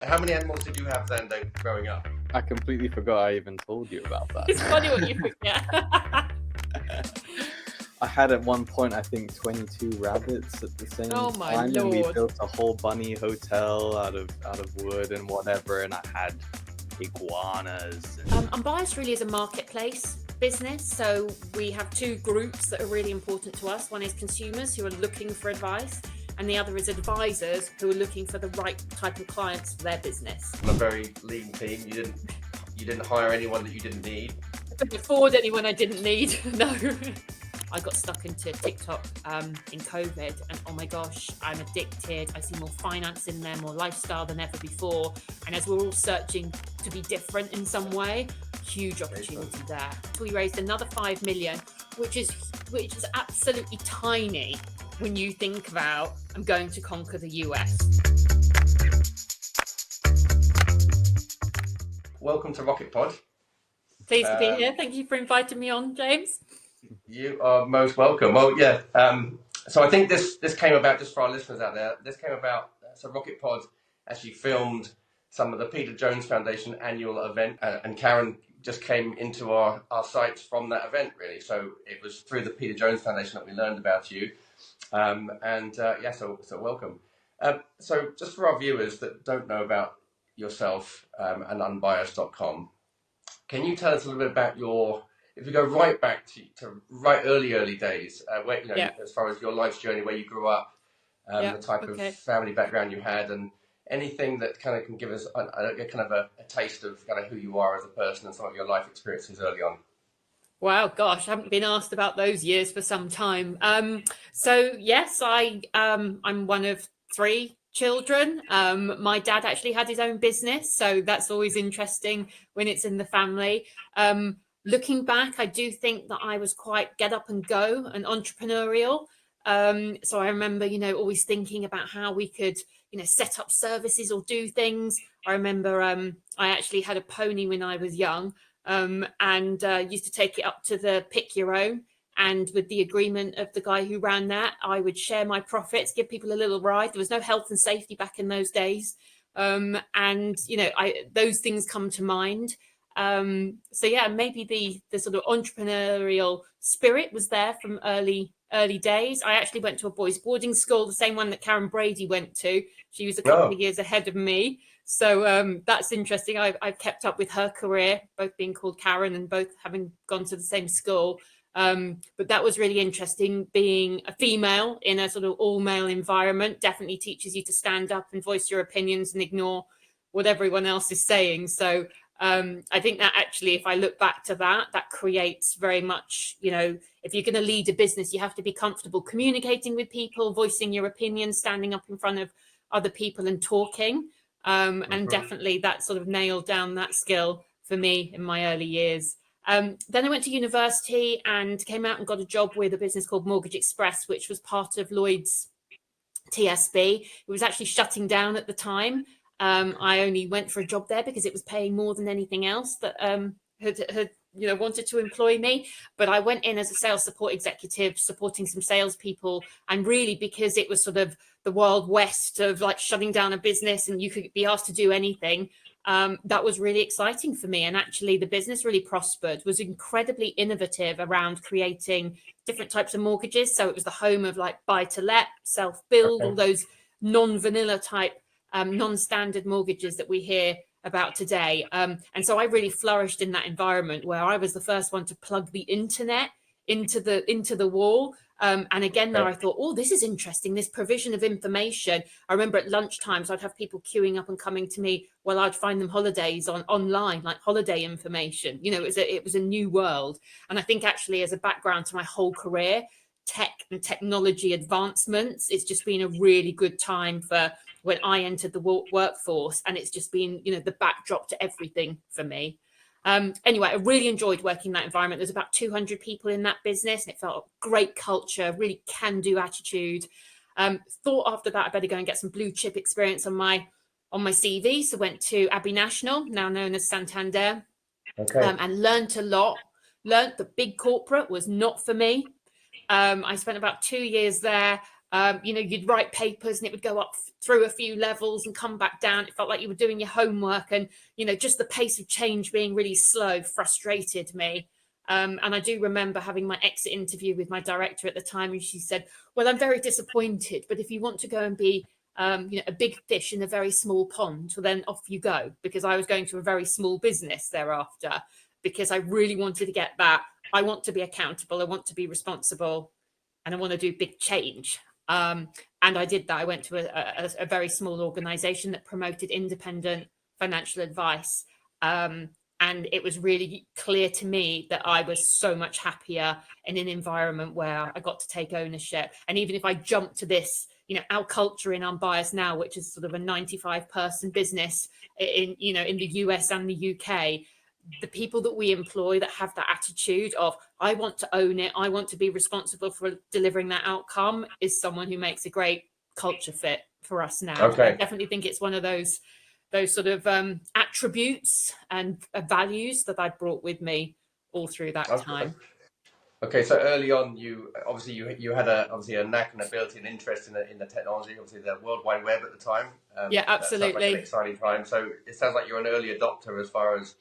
How many animals did you have, Zander, growing up? I completely forgot I even told you about that. It's funny what you forget. I had at one point, I think, 22 rabbits at the same Oh my time, and we Lord. built a whole bunny hotel out of wood and whatever, and I had iguanas. Unbiased really is a marketplace business. So we have two groups that are really important to us. One is consumers who are looking for advice, and the other is advisors who are looking for the right type of clients for their business. On a very lean team. You didn't hire anyone that you didn't need. I couldn't afford anyone I didn't need. No. I got stuck into TikTok in COVID, and oh my gosh, I'm addicted. I see more finance in there, more lifestyle than ever before. And as we're all searching to be different in some way, huge opportunity there. We raised another 5 million, which is absolutely tiny when you think about I'm going to conquer the US. Welcome to Rocket Pod. Pleased to be here. Thank you for inviting me on, James. You are most welcome. Well, yeah. So I think this came about, just for our listeners out there. This came about. So Rocket Pod actually filmed some of the Peter Jones Foundation annual event, and Karen just came into our sites from that event, really. So it was through the Peter Jones Foundation that we learned about you, so welcome. So just for our viewers that don't know about yourself and unbiased.com, can you tell us a little bit about if we go right back to right early days, where, as far as your life's journey, where you grew up, the type of family background you had, and anything that kind of can give us a taste of kind of who you are as a person and some of your life experiences early on. Wow, gosh, I haven't been asked about those years for some time. So yes, I'm one of 3 children. My dad actually had his own business, so that's always interesting when it's in the family. Looking back, I do think that I was quite get up and go and entrepreneurial. So I remember, always thinking about how we could, set up services or do things. I remember I actually had a pony when I was young, and used to take it up to the pick your own. And with the agreement of the guy who ran that, I would share my profits, give people a little ride. There was no health and safety back in those days. Those things come to mind. So yeah, maybe the sort of entrepreneurial spirit was there from early days. I actually went to a boys' boarding school, the same one that Karen Brady went to. She was a couple of years ahead of me. So that's interesting. I've kept up with her career, both being called Karen and both having gone to the same school. But that was really interesting. Being a female in a sort of all-male environment definitely teaches you to stand up and voice your opinions and ignore what everyone else is saying. So I think that actually, if I look back to that creates very much, if you're going to lead a business, you have to be comfortable communicating with people, voicing your opinions, standing up in front of other people and talking. And definitely that sort of nailed down that skill for me in my early years. Then I went to university and came out and got a job with a business called Mortgage Express, which was part of Lloyd's TSB. It was actually shutting down at the time. I only went for a job there because it was paying more than anything else that had wanted to employ me. But I went in as a sales support executive, supporting some salespeople, and really because it was sort of the wild west of like shutting down a business and you could be asked to do anything. That was really exciting for me. And actually the business really prospered, was incredibly innovative around creating different types of mortgages. So it was the home of like buy to let, self-build, all those non-vanilla type, non-standard mortgages that we hear about today. And so I really flourished in that environment where I was the first one to plug the internet into the wall. And again, there I thought, oh, this is interesting, this provision of information. I remember at lunchtime, so I'd have people queuing up and coming to me while I'd find them holidays online, like holiday information. It was a new world. And I think actually as a background to my whole career, tech and technology advancements, it's just been a really good time for when I entered the workforce. And it's just been, the backdrop to everything for me. Anyway, I really enjoyed working in that environment. There's about 200 people in that business, and it felt a great culture, really can-do attitude. Thought after that I better go and get some blue chip experience on my CV. So went to Abbey National, now known as Santander, and learned a lot. Learned the big corporate was not for me. I spent about 2 years there. You'd write papers and it would go up through a few levels and come back down. It felt like you were doing your homework, and just the pace of change being really slow frustrated me. And I do remember having my exit interview with my director at the time, and she said, "Well, I'm very disappointed, but if you want to go and be a big fish in a very small pond, well, then off you go," because I was going to a very small business thereafter, because I really wanted to get that. I want to be accountable. I want to be responsible, and I want to do big change. And I did that. I went to a very small organization that promoted independent financial advice. And it was really clear to me that I was so much happier in an environment where I got to take ownership. And even if I jumped to this, our culture in Unbiased now, which is sort of a 95-person business in the US and the UK, the people that we employ that have that attitude of, I want to own it, I want to be responsible for delivering that outcome, is someone who makes a great culture fit for us now. Okay. I definitely think it's one of those sort of attributes and values that I brought with me all through that time. Okay, so early on, you had a knack and ability and interest in the technology, obviously the World Wide Web at the time. Yeah, absolutely. That sounds like an exciting time. So it sounds like you're an early adopter as far as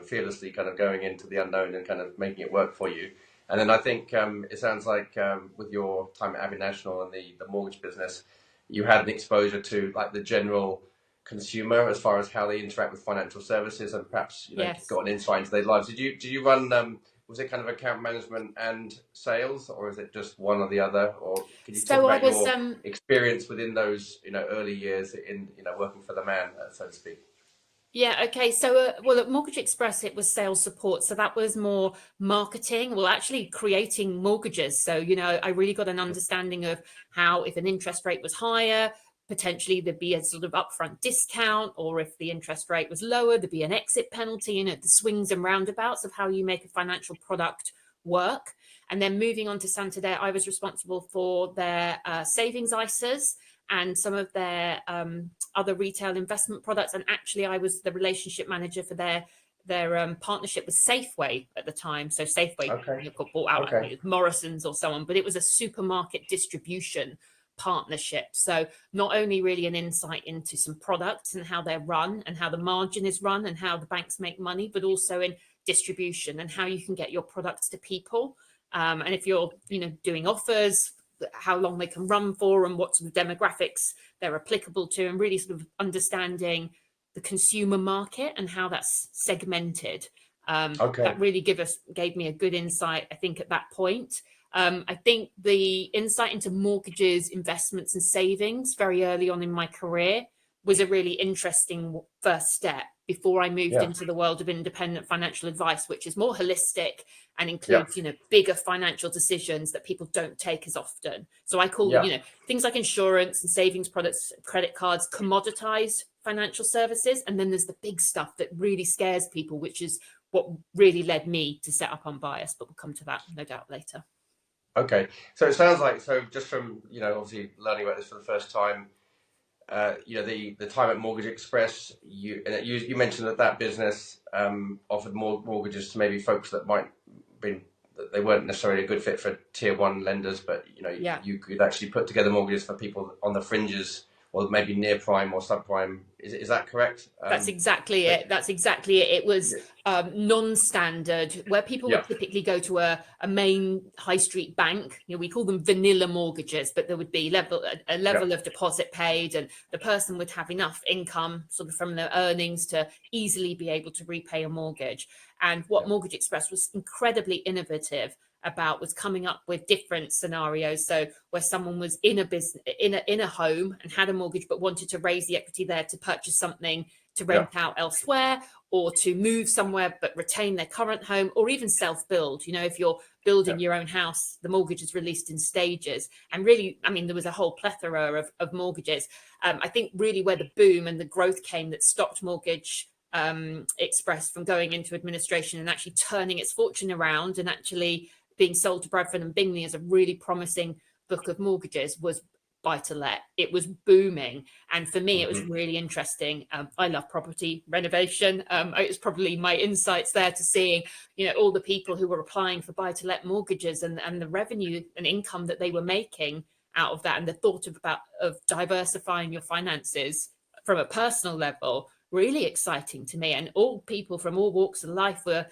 fearlessly kind of going into the unknown and kind of making it work for you. And then I think it sounds like with your time at Abbey National and the mortgage business, you had an exposure to like the general consumer as far as how they interact with financial services, and perhaps Yes. got an insight into their lives. Did you run? Was it kind of account management and sales, or is it just one or the other? Or can you talk about your experience within those early years in working for the man, so to speak? Yeah, okay. So, at Mortgage Express, it was sales support. So that was more marketing, actually creating mortgages. So, I really got an understanding of how, if an interest rate was higher, potentially there'd be a sort of upfront discount, or if the interest rate was lower, there'd be an exit penalty, the swings and roundabouts of how you make a financial product work. And then moving on to Santander, I was responsible for their savings ISAs and some of their other retail investment products. And actually, I was the relationship manager for their partnership with Safeway at the time. So Safeway got bought out, I think it was Morrison's or someone, but it was a supermarket distribution partnership. So not only really an insight into some products and how they're run and how the margin is run and how the banks make money, but also in distribution and how you can get your products to people. And if you're, doing offers, how long they can run for and what sort of demographics they're applicable to, and really sort of understanding the consumer market and how that's segmented. That really gave me a good insight, I think, at that point. I think the insight into mortgages, investments and savings very early on in my career was a really interesting first step before I moved into the world of independent financial advice, which is more holistic and includes, bigger financial decisions that people don't take as often. So I call them, things like insurance and savings products, credit cards, commoditized financial services. And then there's the big stuff that really scares people, which is what really led me to set up Unbiased, but we'll come to that no doubt later. Okay, so it sounds like, just from obviously learning about this for the first time, the time at Mortgage Express, you mentioned that business offered more mortgages to maybe folks that they weren't necessarily a good fit for tier one lenders, but you could actually put together mortgages for people on the fringes, or maybe near prime or subprime. Is that correct? That's exactly it. It was non-standard, where people would typically go to a main high street bank. We call them vanilla mortgages, but there would be a level of deposit paid, and the person would have enough income sort of from their earnings to easily be able to repay a mortgage. And what Mortgage Express was incredibly innovative about was coming up with different scenarios. So where someone was in a business, in a home and had a mortgage, but wanted to raise the equity there to purchase something to rent out elsewhere, or to move somewhere but retain their current home, or even self-build. If you're building your own house, the mortgage is released in stages. And really, there was a whole plethora of mortgages. I think really where the boom and the growth came that stopped Mortgage Express from going into administration and actually turning its fortune around and actually being sold to Bradford and Bingley as a really promising book of mortgages was buy-to-let. It was booming. And for me, it was really interesting. I love property renovation. It was probably my insights there to seeing, all the people who were applying for buy-to-let mortgages and the revenue and income that they were making out of that, and the thought of diversifying your finances from a personal level, really exciting to me. And all people from all walks of life were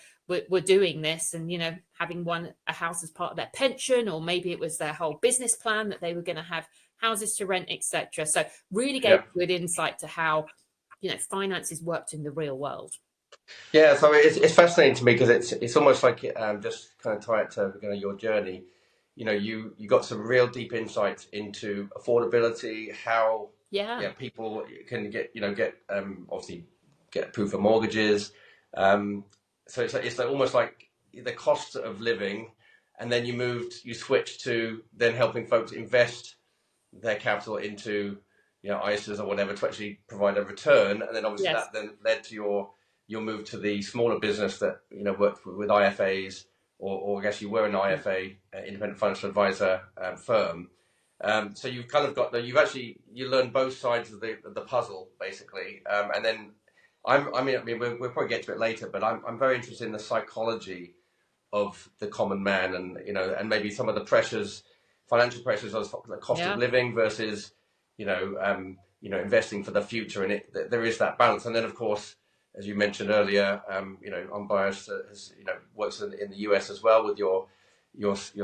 doing this, and having a house as part of their pension, or maybe it was their whole business plan that they were going to have houses to rent, etc. So really gave good insight to how finances worked in the real world. Yeah, so it's fascinating to me because it's almost like just kind of tie it to your journey. You got some real deep insights into affordability, how people can get obviously get approved for mortgages. So it's like almost like the cost of living, and then you switched to then helping folks invest their capital into ISAs or whatever to actually provide a return, and then obviously that then led to your move to the smaller business that worked with IFAs, or I guess you were an IFA, independent financial advisor firm. So you've kind of got you learned both sides of the puzzle basically, and then we'll probably get to it later, but I'm very interested in the psychology of the common man, and maybe some of the pressures, financial pressures, of the cost of living versus investing for the future, and there is that balance. And then of course, as you mentioned earlier, Unbiased works in the US as well with your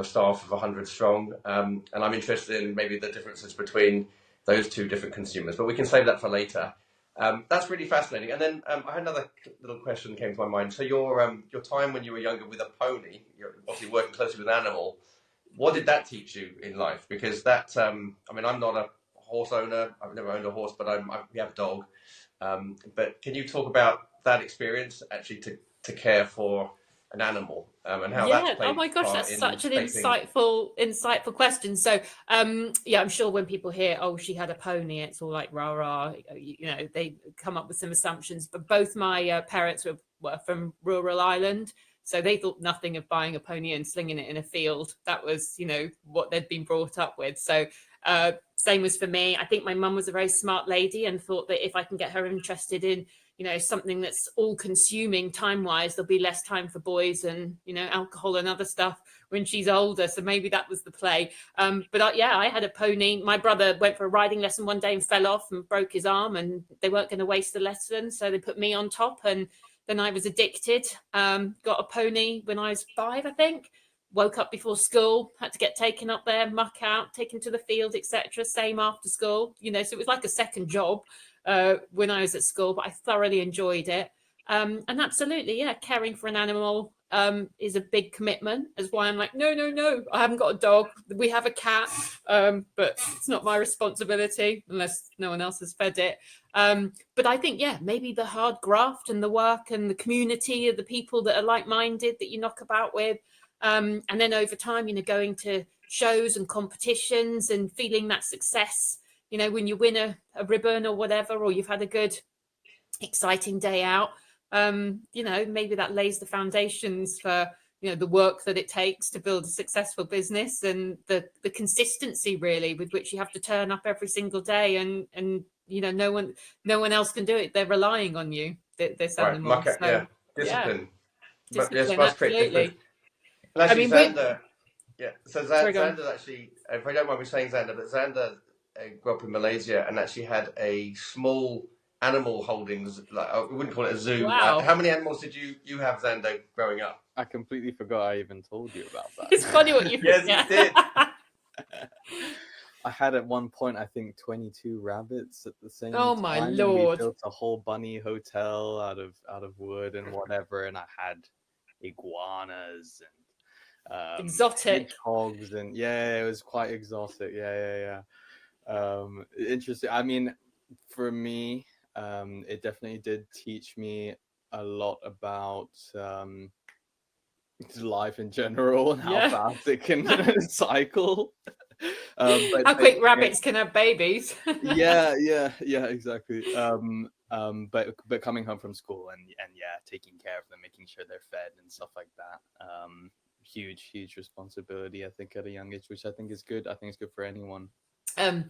staff of 100 strong, and I'm interested in maybe the differences between those two different consumers, but we can save that for later. That's really fascinating. And then I had another little question came to my mind. So your time when you were younger with a pony, you're obviously working closely with an animal. What did that teach you in life? Because that, I'm not a horse owner. I've never owned a horse, but we have a dog. But can you talk about that experience actually to care for an animal, and how that played oh my gosh, that's such an shaping... insightful question. So I'm sure when people hear, oh, she had a pony, it's all like rah rah, they come up with some assumptions. But both my parents were from rural Ireland, so they thought nothing of buying a pony and slinging it in a field. That was what they'd been brought up with. So same was for me. I think my mum was a very smart lady and thought that if I can get her interested in something that's all consuming time wise, there'll be less time for boys and alcohol and other stuff when she's older. So maybe that was the play. But I had a pony. My brother went for a riding lesson one day and fell off and broke his arm, and they weren't going to waste the lesson, so they put me on top, and then I was addicted. Got a pony when I was 5, I think. Woke up before school, had to get taken up there, muck out, taken to the field, etc. Same after school, so it was like a second job when I was at school, but I thoroughly enjoyed it. And absolutely, caring for an animal is a big commitment. That's why I'm like, no, I haven't got a dog. We have a cat, but it's not my responsibility unless no one else has fed it. But I think, maybe the hard graft and the work and the community of the people that are like-minded that you knock about with. And then over time, going to shows and competitions and feeling that success, when you win a ribbon or whatever, or you've had a good, exciting day out, maybe that lays the foundations for, the work that it takes to build a successful business, and the consistency really with which you have to turn up every single day, and no one else can do it. They're relying on you, this animal. Discipline. Discipline, But yes, must create discipline. And actually, Zander, so Zander's actually, if I don't mind me saying Zander, but Zander grew up in Malaysia and actually had a small animal holdings, like I wouldn't call it a zoo. Wow. How many animals did you have, Zander, growing up? I completely forgot I even told you about that. It's funny what you Yes, you did. I had at one point, I think, 22 rabbits at the same time. Oh my Lord. We built a whole bunny hotel out of wood and whatever, and I had iguanas and exotic hogs, and it was quite exotic. Interesting. I mean, for me, it definitely did teach me a lot about life in general and how fast it can cycle. How quick rabbits can have babies. yeah, exactly. But coming home from school and taking care of them, making sure they're fed and stuff like that. Huge responsibility, I think, at a young age, which I think is good. I think it's good for anyone. I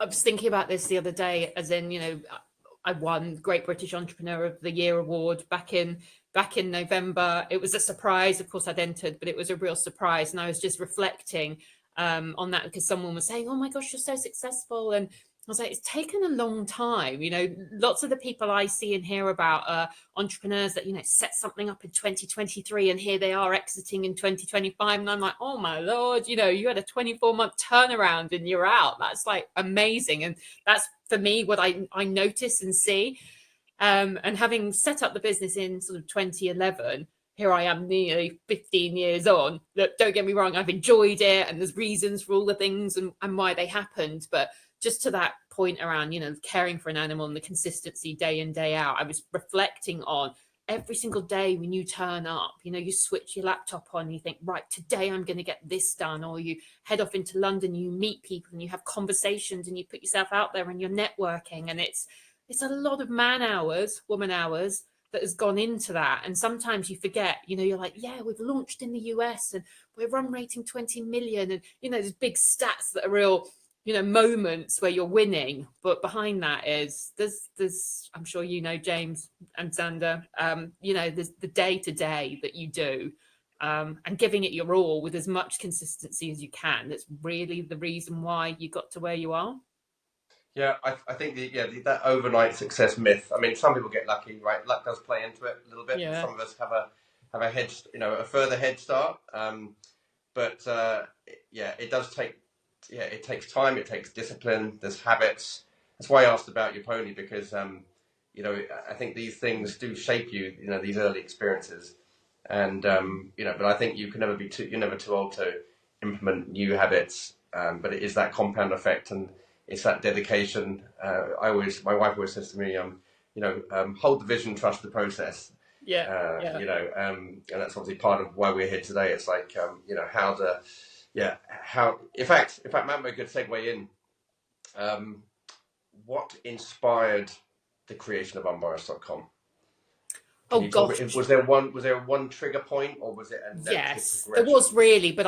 was thinking about this the other day, as in, I won Great British Entrepreneur of the Year award back in November. It was a surprise. Of course, I'd entered, but it was a real surprise. And I was just reflecting on that, because someone was saying, "Oh my gosh, you're so successful," and I was like, it's taken a long time. Lots of the people I see and hear about are entrepreneurs that, set something up in 2023 and here they are exiting in 2025. And I'm like, oh my Lord, you had a 24-month turnaround and you're out. That's like amazing. And that's for me what I notice and see. And having set up the business in sort of 2011, here I am nearly 15 years on. Look, don't get me wrong, I've enjoyed it and there's reasons for all the things and why they happened. But just to that point around, caring for an animal and the consistency day in, day out, I was reflecting on every single day when you turn up, you switch your laptop on, you think, right, today I'm going to get this done. Or you head off into London, you meet people and you have conversations and you put yourself out there and you're networking. And it's a lot of man hours, woman hours that has gone into that. And sometimes you forget, you're like, yeah, we've launched in the US and we're run rating 20 million. And, there's big stats that are real, moments where you're winning. But behind that is there's I'm sure, James and Zander, there's the day to day that you do. And giving it your all with as much consistency as you can. That's really the reason why you got to where you are. Yeah, I think that overnight success myth. I mean, some people get lucky, right? Luck does play into it a little bit. Yeah. Some of us have a head, a further head start. But it does take. Yeah, it takes time. It takes discipline. There's habits. That's why I asked about your pony, because I think these things do shape you. These early experiences, and but I think you're never too old to implement new habits. But it is that compound effect, and it's that dedication. My wife always says to me, hold the vision, trust the process. Yeah. And that's obviously part of why we're here today. It's like, in fact, Matt, a good segue in. What inspired the creation of Unbiased.com? Oh gosh, was there one trigger point, or was it a yes, there was really, but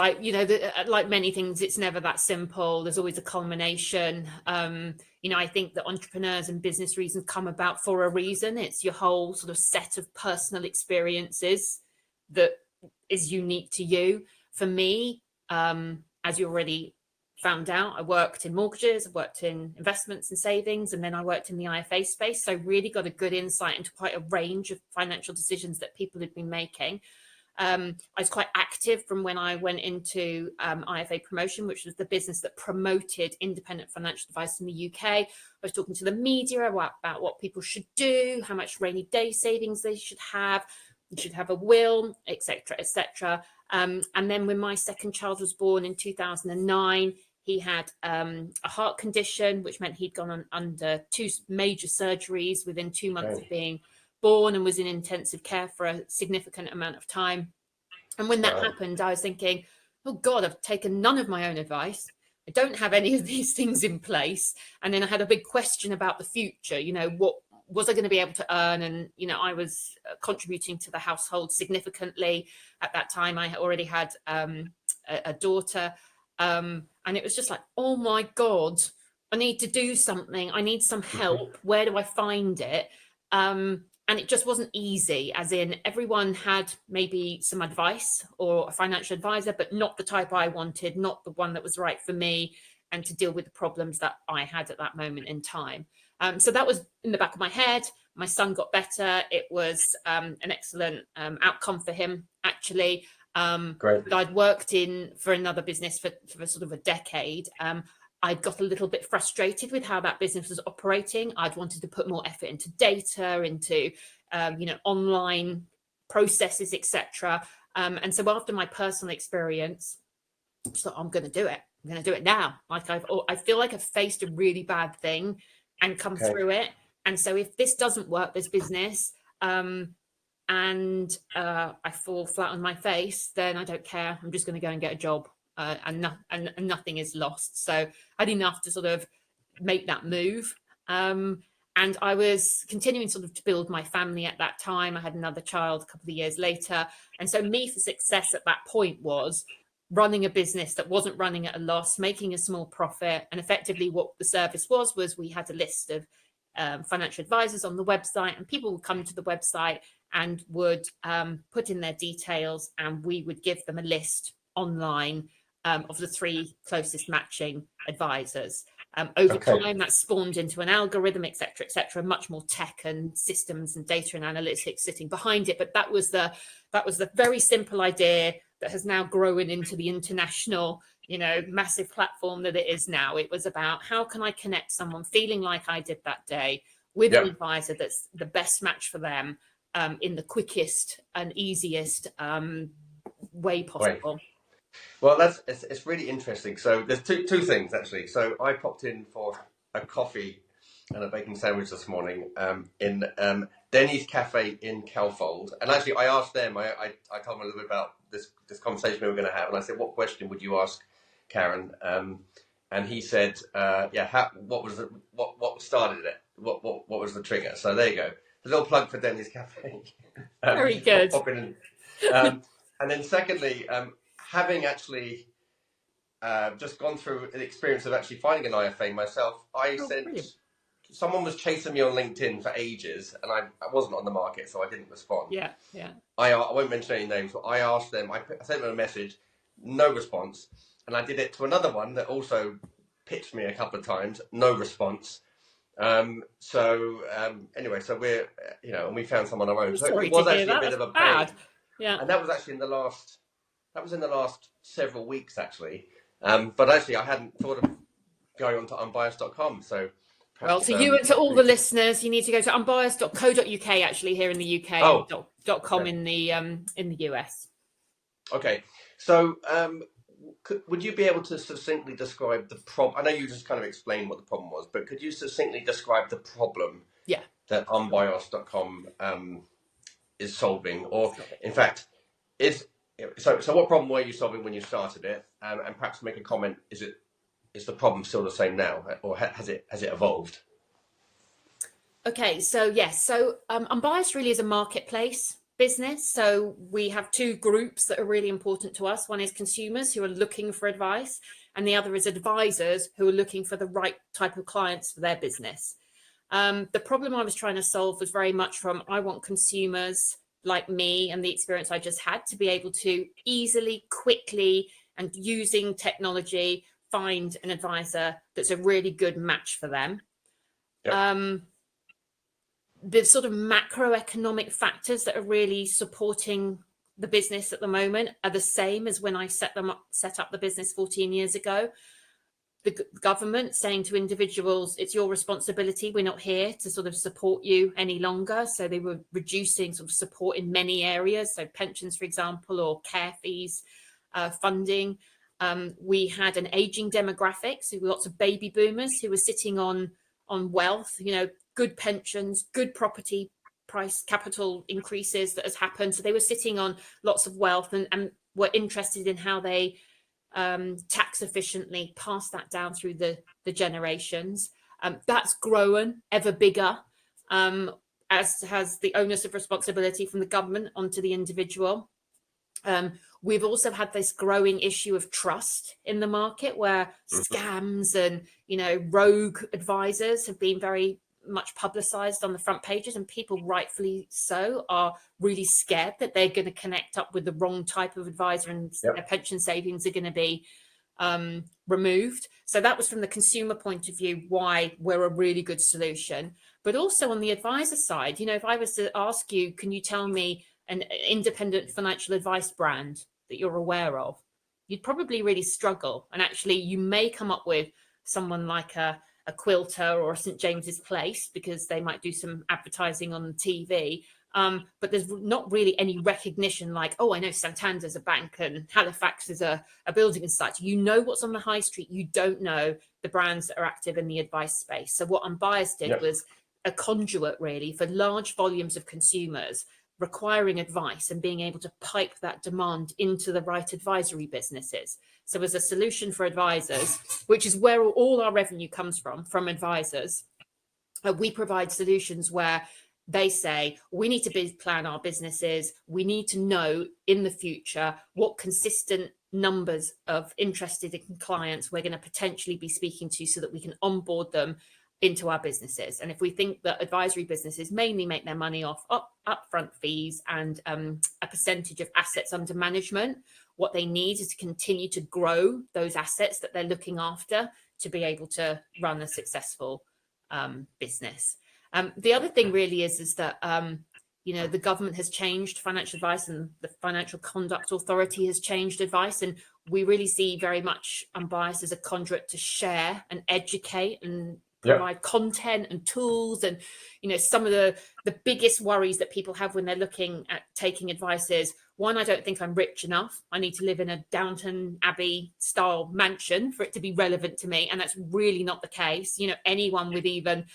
like many things, it's never that simple. There's always a culmination. I think that entrepreneurs and business reasons come about for a reason. It's your whole sort of set of personal experiences that is unique to you. For me, as you already found out, I worked in mortgages, I worked in investments and savings, and then I worked in the IFA space. So really got a good insight into quite a range of financial decisions that people had been making. I was quite active from when I went into IFA Promotion, which was the business that promoted independent financial advice in the UK. I was talking to the media about what people should do, how much rainy day savings they should have. You should have a will, etc., etc. And then when my second child was born in 2009, he had a heart condition, which meant he'd gone under 2 major surgeries within 2 months of being born, and was in intensive care for a significant amount of time. And when that happened, I was thinking, oh God, I've taken none of my own advice. I don't have any of these things in place. And then I had a big question about the future. What was I going to be able to earn? And, I was contributing to the household significantly. At that time, I already had a daughter. And it was just like, oh my God, I need to do something. I need some help. Where do I find it? And it just wasn't easy, as in everyone had maybe some advice or a financial advisor, but not the type I wanted, not the one that was right for me and to deal with the problems that I had at that moment in time. So that was in the back of my head. My son got better. It was an excellent outcome for him, actually. Great. I'd worked in for another business for sort of a decade. I'd got a little bit frustrated with how that business was operating. I'd wanted to put more effort into data, into online processes, etc. And so after my personal experience, I thought, I'm going to do it. I'm going to do it now. Like I feel like I've faced a really bad thing and come through it. And so if this doesn't work, this business, and I fall flat on my face, then I don't care. I'm just going to go and get a job. And nothing is lost. So I had enough to sort of make that move. And I was continuing sort of to build my family at that time. I had another child a couple of years later. And so me for success at that point was running a business that wasn't running at a loss, making a small profit. And effectively what the service was we had a list of financial advisors on the website, and people would come to the website and would put in their details, and we would give them a list online of the 3 closest matching advisors. Over time, that spawned into an algorithm, et cetera, much more tech and systems and data and analytics sitting behind it. But that was the very simple idea that has now grown into the international, massive platform that it is now. It was about, how can I connect someone feeling like I did that day with an advisor that's the best match for them in the quickest and easiest way possible. Well, it's really interesting. So there's two things actually. So I popped in for a coffee and a bacon sandwich this morning in Denny's Cafe in Calfold, and actually I asked them. I told them a little bit about this conversation we were going to have, and I said, "What question would you ask Karen?" And he said, what started it? What was the trigger? So there you go. A little plug for Denny's Cafe. Very good. Pop in and then secondly, having actually just gone through the experience of actually finding an IFA myself, someone was chasing me on LinkedIn for ages, and I wasn't on the market, so I didn't respond. Yeah. I won't mention any names, but I asked them, I sent them a message, no response, and I did it to another one that also pitched me a couple of times, no response. Anyway, so we're, and we found someone on our own. So it was actually a bit of a pain. Yeah. And that was actually in the last several weeks, actually. But actually, I hadn't thought of going on to unbiased.com. So, well, to you and to all the listeners, you need to go to unbiased.co.uk, actually, here in the UK, .com in the US. Okay. So, would you be able to succinctly describe the problem? I know you just kind of explained what the problem was, but could you succinctly describe the problem that unbiased.com is solving? Or, in fact, so what problem were you solving when you started it? And perhaps make a comment, is the problem still the same now, or has it evolved? Okay, so yes. So Unbiased really is a marketplace business. So we have 2 groups that are really important to us. One is consumers who are looking for advice, and the other is advisors who are looking for the right type of clients for their business. The problem I was trying to solve was very much from, I want consumers like me and the experience I just had to be able to easily, quickly, and using technology, find an advisor that's a really good match for them. Yep. The sort of macroeconomic factors that are really supporting the business at the moment are the same as when I set up the business 14 years ago. The government saying to individuals, it's your responsibility. We're not here to sort of support you any longer. So they were reducing sort of support in many areas. So pensions, for example, or care fees, funding. We had an aging demographic. So lots of baby boomers who were sitting on wealth, good pensions, good property price capital increases that has happened. So they were sitting on lots of wealth and were interested in how they tax efficiently pass that down through the generations. That's grown ever bigger, as has the onus of responsibility from the government onto the individual. We've also had this growing issue of trust in the market, where scams and rogue advisors have been very much publicized on the front pages, and people, rightfully so, are really scared that they're going to connect up with the wrong type of advisor, and their pension savings are going to be removed. So that was from the consumer point of view why we're a really good solution. But also on the advisor side, if I was to ask you, can you tell me an independent financial advice brand that you're aware of, you'd probably really struggle. And actually, you may come up with someone like a Quilter or a St. James's Place, because they might do some advertising on TV. But there's not really any recognition like, oh, I know Santander's a bank and Halifax is a building and such. You know what's on the high street. You don't know the brands that are active in the advice space. So what Unbiased did was a conduit really for large volumes of consumers requiring advice and being able to pipe that demand into the right advisory businesses. So as a solution for advisors, which is where all our revenue comes from advisors, we provide solutions where they say, we need to plan our businesses. We need to know in the future what consistent numbers of interested clients we're going to potentially be speaking to, so that we can onboard them into our businesses. And if we think that advisory businesses mainly make their money off upfront fees and a percentage of assets under management, what they need is to continue to grow those assets that they're looking after to be able to run a successful business. The other thing really is that the government has changed financial advice, and the Financial Conduct Authority has changed advice, and we really see very much Unbiased as a conduit to share and educate and provide content and tools. And some of the biggest worries that people have when they're looking at taking advice is, one, I don't think I'm rich enough. I need to live in a Downton Abbey style mansion for it to be relevant to me. And that's really not the case. Anyone with even,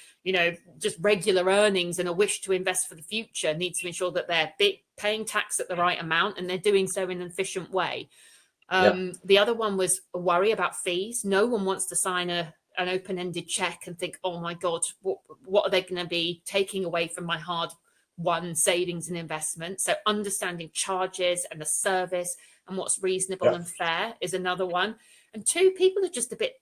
just regular earnings and a wish to invest for the future needs to ensure that they're paying tax at the right amount and they're doing so in an efficient way. The other one was a worry about fees. No one wants to sign an open-ended check and think, oh my God, what are they going to be taking away from my hard-won savings and investments? So understanding charges and the service and what's reasonable and fair is another one. And two, people are just a bit,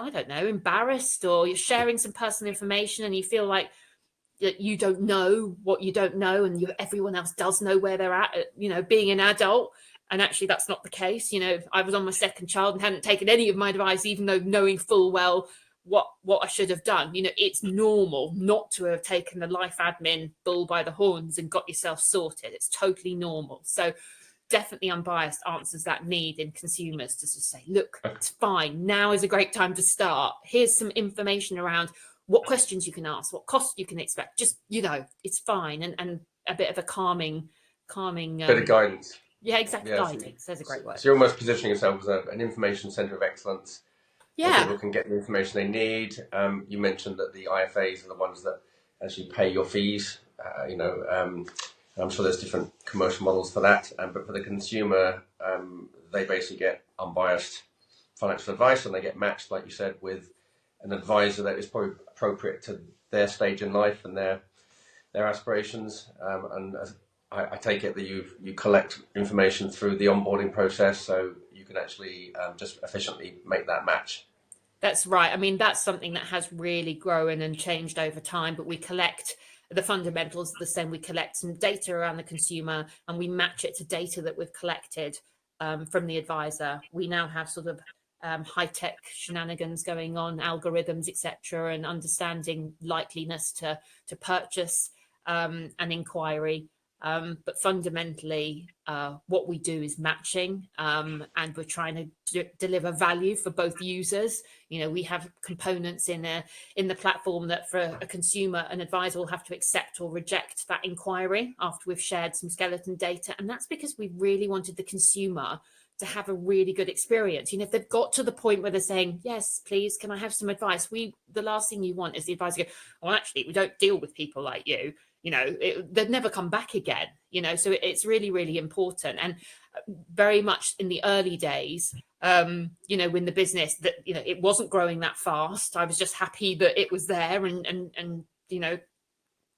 I don't know, embarrassed, or you're sharing some personal information and you feel like you don't know what you don't know, and everyone else does know where they're at, being an adult. And actually, that's not the case. I was on my second child and hadn't taken any of my advice, even though knowing full well what I should have done. It's normal not to have taken the life admin bull by the horns and got yourself sorted. It's totally normal. So definitely Unbiased answers that need in consumers to just say, look, it's fine. Now is a great time to start. Here's some information around what questions you can ask, what costs you can expect. Just, it's fine. And a bit of a calming bit of guidance. Yeah, exactly. Guidance. That's a great word. So you're almost positioning yourself as an information centre of excellence. Yeah. Where people can get the information they need. You mentioned that the IFAs are the ones that actually pay your fees. I'm sure there's different commercial models for that. But for the consumer, they basically get unbiased financial advice, and they get matched, like you said, with an advisor that is probably appropriate to their stage in life and their aspirations. I take it that you collect information through the onboarding process, so you can actually just efficiently make that match. That's right. I mean, that's something that has really grown and changed over time, but we collect the fundamentals the same. We collect some data around the consumer and we match it to data that we've collected from the advisor. We now have sort of high-tech shenanigans going on, algorithms, etc., and understanding likeliness to purchase and inquiry. But fundamentally, what we do is matching, and we're trying to deliver value for both users. We have components in the platform that for a consumer, an advisor will have to accept or reject that inquiry after we've shared some skeleton data. And that's because we really wanted the consumer to have a really good experience. If they've got to the point where they're saying, yes, please, can I have some advice? The last thing you want is the advisor go, well, actually, we don't deal with people like you. They'd never come back again, so it's really, really important. And very much in the early days, when the business that, it wasn't growing that fast, I was just happy that it was there and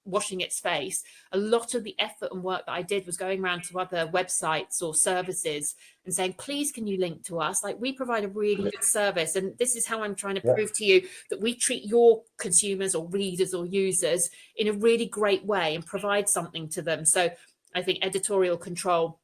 washing its face. A lot of the effort and work that I did was going around to other websites or services and saying, please, can you link to us? Like, we provide a really good service. And this is how I'm trying to prove to you that we treat your consumers or readers or users in a really great way and provide something to them. So I think editorial control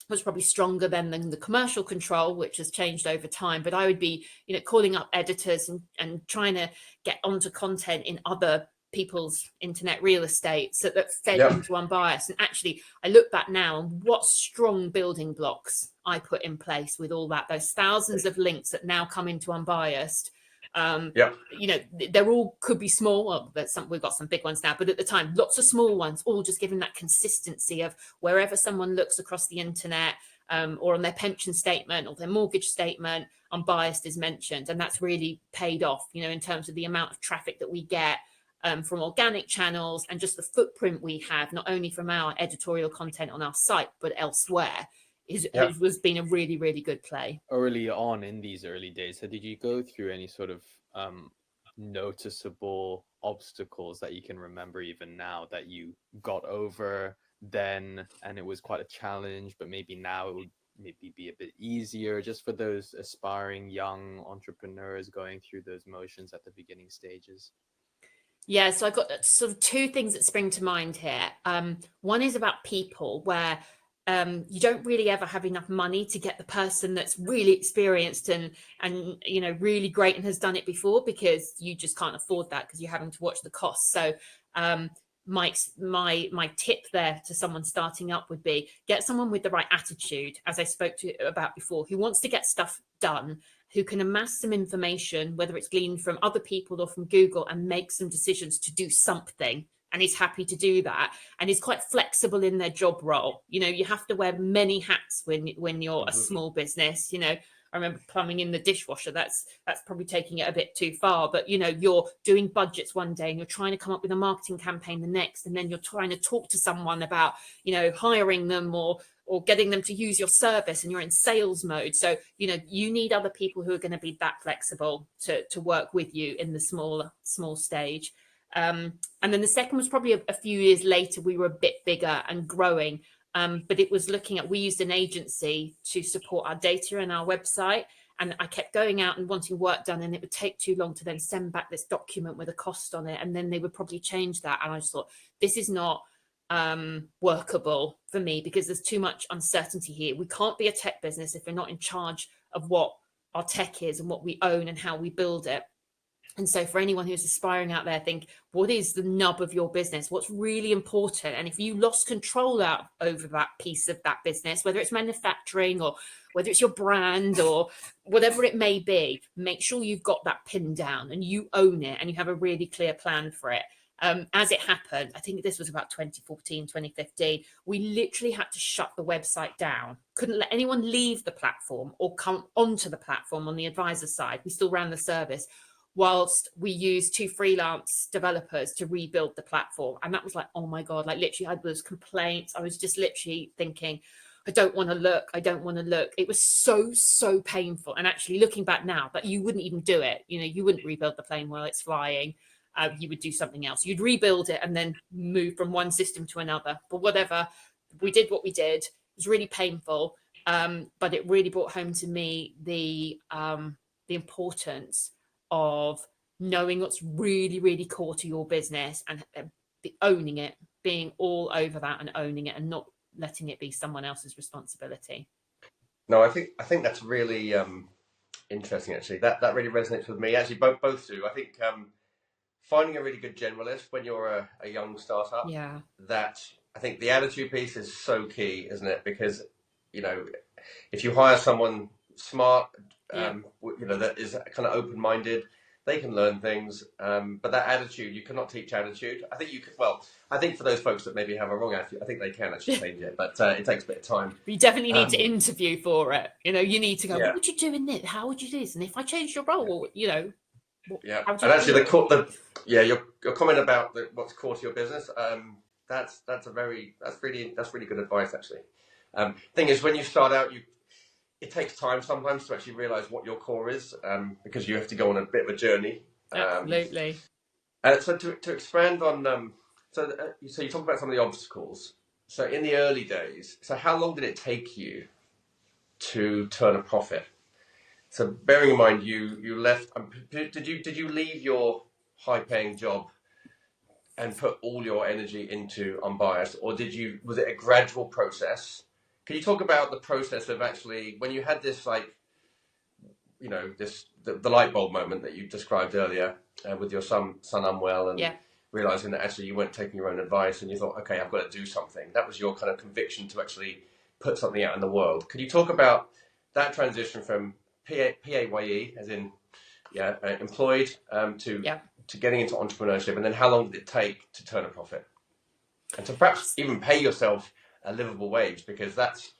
was probably stronger than the commercial control, which has changed over time. But I would be, calling up editors and trying to get onto content in other people's internet real estate so that fed into Unbiased. And actually, I look back now and what strong building blocks I put in place with all that, those thousands of links that now come into Unbiased. They're all could be small. Well, we've got some big ones now, but at the time, lots of small ones, all just giving that consistency of wherever someone looks across the internet, or on their pension statement or their mortgage statement, Unbiased is mentioned. And that's really paid off, in terms of the amount of traffic that we get from organic channels and just the footprint we have, not only from our editorial content on our site, but elsewhere, has been a really, really good play. Early on in these early days, so did you go through any sort of noticeable obstacles that you can remember even now that you got over then, and it was quite a challenge, but maybe now it would maybe be a bit easier just for those aspiring young entrepreneurs going through those motions at the beginning stages? Yeah, so I've got sort of two things that spring to mind here. One is about people where you don't really ever have enough money to get the person that's really experienced and really great and has done it before, because you just can't afford that because you're having to watch the costs. So my tip there to someone starting up would be get someone with the right attitude, as I spoke to about before, who wants to get stuff done, who can amass some information, whether it's gleaned from other people or from Google, and make some decisions to do something, and is happy to do that, and is quite flexible in their job role. You have to wear many hats when you're a small business. I remember plumbing in the dishwasher. That's probably taking it a bit too far, but you're doing budgets one day and you're trying to come up with a marketing campaign the next, and then you're trying to talk to someone about hiring them or getting them to use your service, and you're in sales mode. So you need other people who are going to be that flexible to work with you in the small stage. And then the second was probably a few years later. We were a bit bigger and growing, but it was we used an agency to support our data and our website, and I kept going out and wanting work done, and it would take too long to then send back this document with a cost on it, and then they would probably change that, and I just thought, this is not workable for me, because there's too much uncertainty here. We can't be a tech business if we're not in charge of what our tech is and what we own and how we build it. And so for anyone who's aspiring out there, think, what is the nub of your business? What's really important? And if you lost control over that piece of that business, whether it's manufacturing or whether it's your brand or whatever it may be, make sure you've got that pinned down and you own it and you have a really clear plan for it. As it happened, I think this was about 2014, 2015, we literally had to shut the website down. Couldn't let anyone leave the platform or come onto the platform on the advisor side. We still ran the service, whilst we used 2 freelance developers to rebuild the platform. And that was like, oh my God, like literally I had those complaints. I was just literally thinking, I don't want to look. It was so painful. And actually looking back now, that you wouldn't even do it. You wouldn't rebuild the plane while it's flying. You would do something else. You'd rebuild it and then move from one system to another. But whatever, we did what we did. It was really painful. But it really brought home to me the importance of knowing what's really, really core to your business and owning it, being all over that and owning it, and not letting it be someone else's responsibility. No, I think that's really interesting. Actually, that really resonates with me. Actually, both do. I think finding a really good generalist when you're a young startup. Yeah. That I think the attitude piece is so key, isn't it? Because if you hire someone smart, that is kind of open-minded, they can learn things, but that attitude, you cannot teach attitude. I think you could. Well, I think for those folks that maybe have a wrong attitude, I think they can actually change it, but it takes a bit of time. You definitely need to interview for it. You need to go, Yeah. what would you do in this? How would you do this? And if I changed your role, Yeah, and actually your comment about what's core to your business, that's really good advice. Actually, thing is, when you start out, it takes time sometimes to actually realize what your core is, because you have to go on a bit of a journey. Absolutely. So to expand on, so you talk about some of the obstacles. So in the early days, so how long did it take you to turn a profit? So bearing in mind you left, did you leave your high-paying job and put all your energy into Unbiased, or was it a gradual process? Can you talk about the process of actually, when you had this, like, the light bulb moment that you described earlier, with your son unwell, and realizing that actually you weren't taking your own advice, and you thought, okay, I've got to do something. That was your kind of conviction to actually put something out in the world. Can you talk about that transition from PAYE, as in employed, to getting into entrepreneurship, and then how long did it take to turn a profit, and to perhaps even pay yourself a livable wage? Because that's,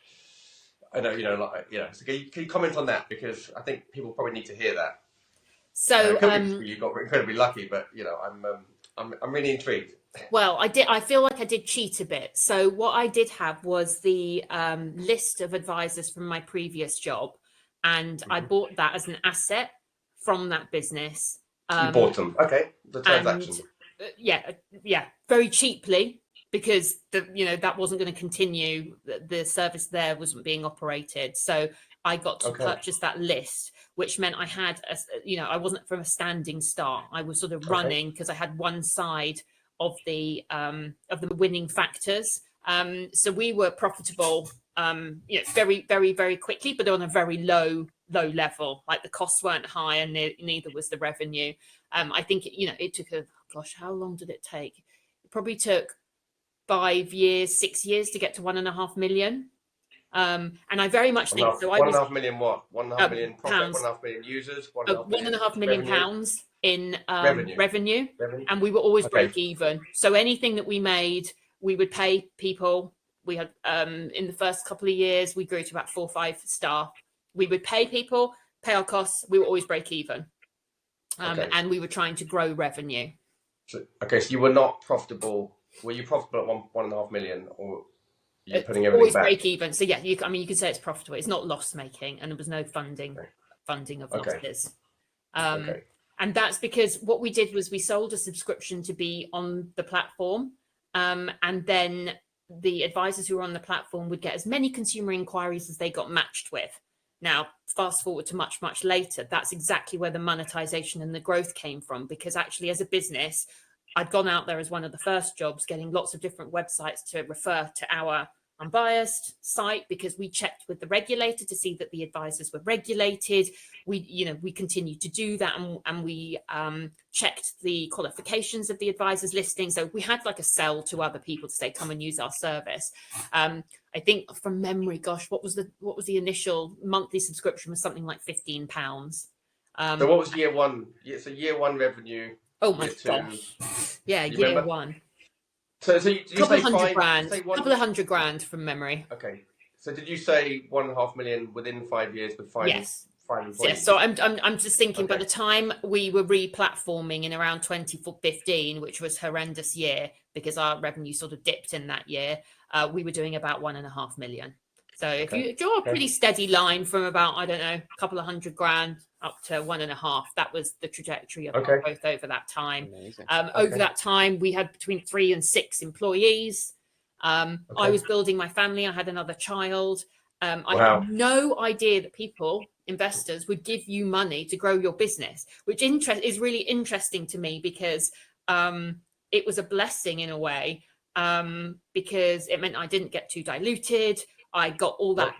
I know, so can you comment on that? Because I think people probably need to hear that. So you got incredibly lucky, but I'm really intrigued. Well, I feel like I did cheat a bit. So what I did have was the list of advisors from my previous job, and I bought that as an asset from that business. You bought them, okay? The transaction. And, very cheaply, because that wasn't going to continue. The service there wasn't being operated, so I got to purchase that list, which meant I had I wasn't from a standing start. I was sort of running, because I had one side of the winning factors. So we were profitable very, very, very quickly, but on a very low level. Like the costs weren't high, and neither was the revenue. I think it took how long did it take? It probably took 5 years, 6 years to get to 1.5 million. And I very much think so. 1.5 million what? 1.5 million profit, pounds. 1.5 million users, 1.5 million pounds in revenue, and we were always break even. So anything that we made, we would pay people. We had in the first couple of years, we grew to about 4 or 5 staff. We would pay people, pay our costs. We were always break even, and we were trying to grow revenue. So you were not profitable. Were you profitable at 1.5 million, or you're putting everything always back? Break even. So yeah, you can say it's profitable. It's not loss making, and there was no funding of losses. And that's because what we did was we sold a subscription to be on the platform, and then the advisors who were on the platform would get as many consumer inquiries as they got matched with. Now, fast forward to much, much later, that's exactly where the monetization and the growth came from, because actually as a business, I'd gone out there as one of the first jobs, getting lots of different websites to refer to our Unbiased site, because we checked with the regulator to see that the advisors were regulated. We continued to do that, and we checked the qualifications of the advisors listing. So we had like a sell to other people to say, come and use our service. I think from memory, gosh, what was the initial monthly subscription? Was something like £15. So what was year one? So year one revenue. Oh my gosh! Yeah, year one. So you couple of hundred grand from memory. Okay. So did you say 1.5 million within 5 years with 5 employees? Yes. So I'm just thinking, by the time we were re-platforming in around 2015, which was a horrendous year because our revenue sort of dipped in that year, we were doing about 1.5 million. So if you draw a pretty steady line from about, I don't know, a couple of hundred grand up to 1.5, that was the trajectory of our growth over that time. Over that time, we had between 3 and 6 employees. I was building my family. I had another child. I had no idea that investors would give you money to grow your business, which is really interesting to me, because it was a blessing in a way, because it meant I didn't get too diluted. I got all that,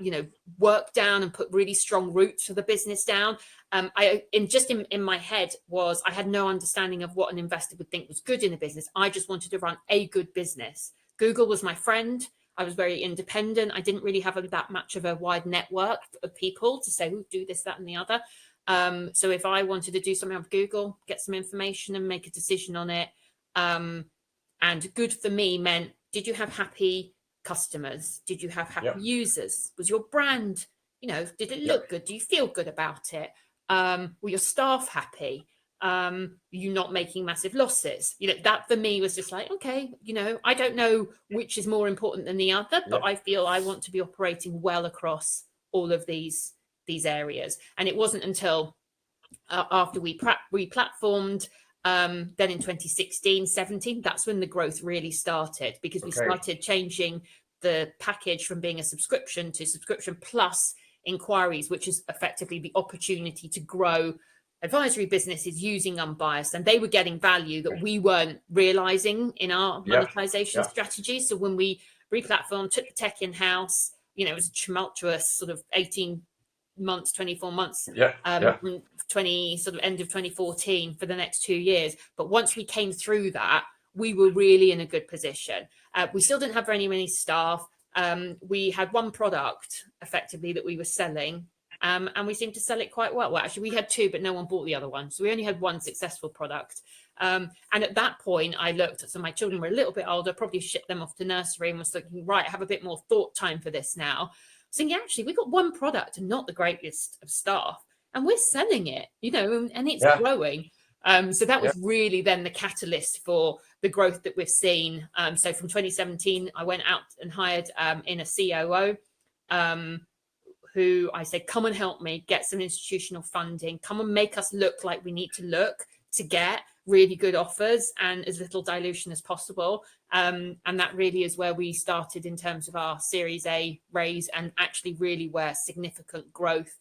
work down and put really strong roots for the business down. In my head I had no understanding of what an investor would think was good in a business. I just wanted to run a good business. Google was my friend. I was very independent. I didn't really have that much of a wide network of people to say, do this, that, and the other. So if I wanted to do something on Google, get some information and make a decision on it. And good for me meant, did you have happy customers? Did you have happy users? Was your brand, did it look good? Do you feel good about it? Were your staff happy? You not making massive losses? That for me was just like, okay, I don't know which is more important than the other, but I feel I want to be operating well across all of these areas. And it wasn't until after we replatformed, then in 2016, 17, that's when the growth really started, because we started changing the package from being a subscription to subscription plus inquiries, which is effectively the opportunity to grow advisory businesses using Unbiased, and they were getting value that we weren't realizing in our monetization strategy. So when we replatformed, took the tech in-house, it was a tumultuous sort of 18 months, 24 months, from end of 2014 for the next 2 years. But once we came through that, we were really in a good position. We still didn't have very many staff. We had one product effectively that we were selling, and we seemed to sell it quite well. Well, actually, we had 2, but no one bought the other one. So we only had one successful product. And at that point, I looked, so my children were a little bit older, probably shipped them off to nursery, and was thinking, right, I have a bit more thought time for this now. So actually, we got one product and not the greatest of staff, and we're selling it, and it's growing. So that was really then the catalyst for the growth that we've seen. So from 2017, I went out and hired in a COO, who I said, come and help me get some institutional funding, come and make us look like we need to look to get really good offers and as little dilution as possible. And that really is where we started in terms of our Series A raise, and actually really where significant growth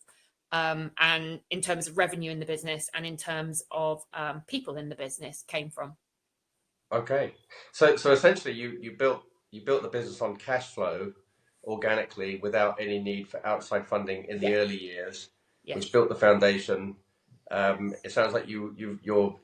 and in terms of revenue in the business and in terms of people in the business came from. Okay. So essentially you built the business on cash flow, organically without any need for outside funding in the early years, which built the foundation. It sounds like your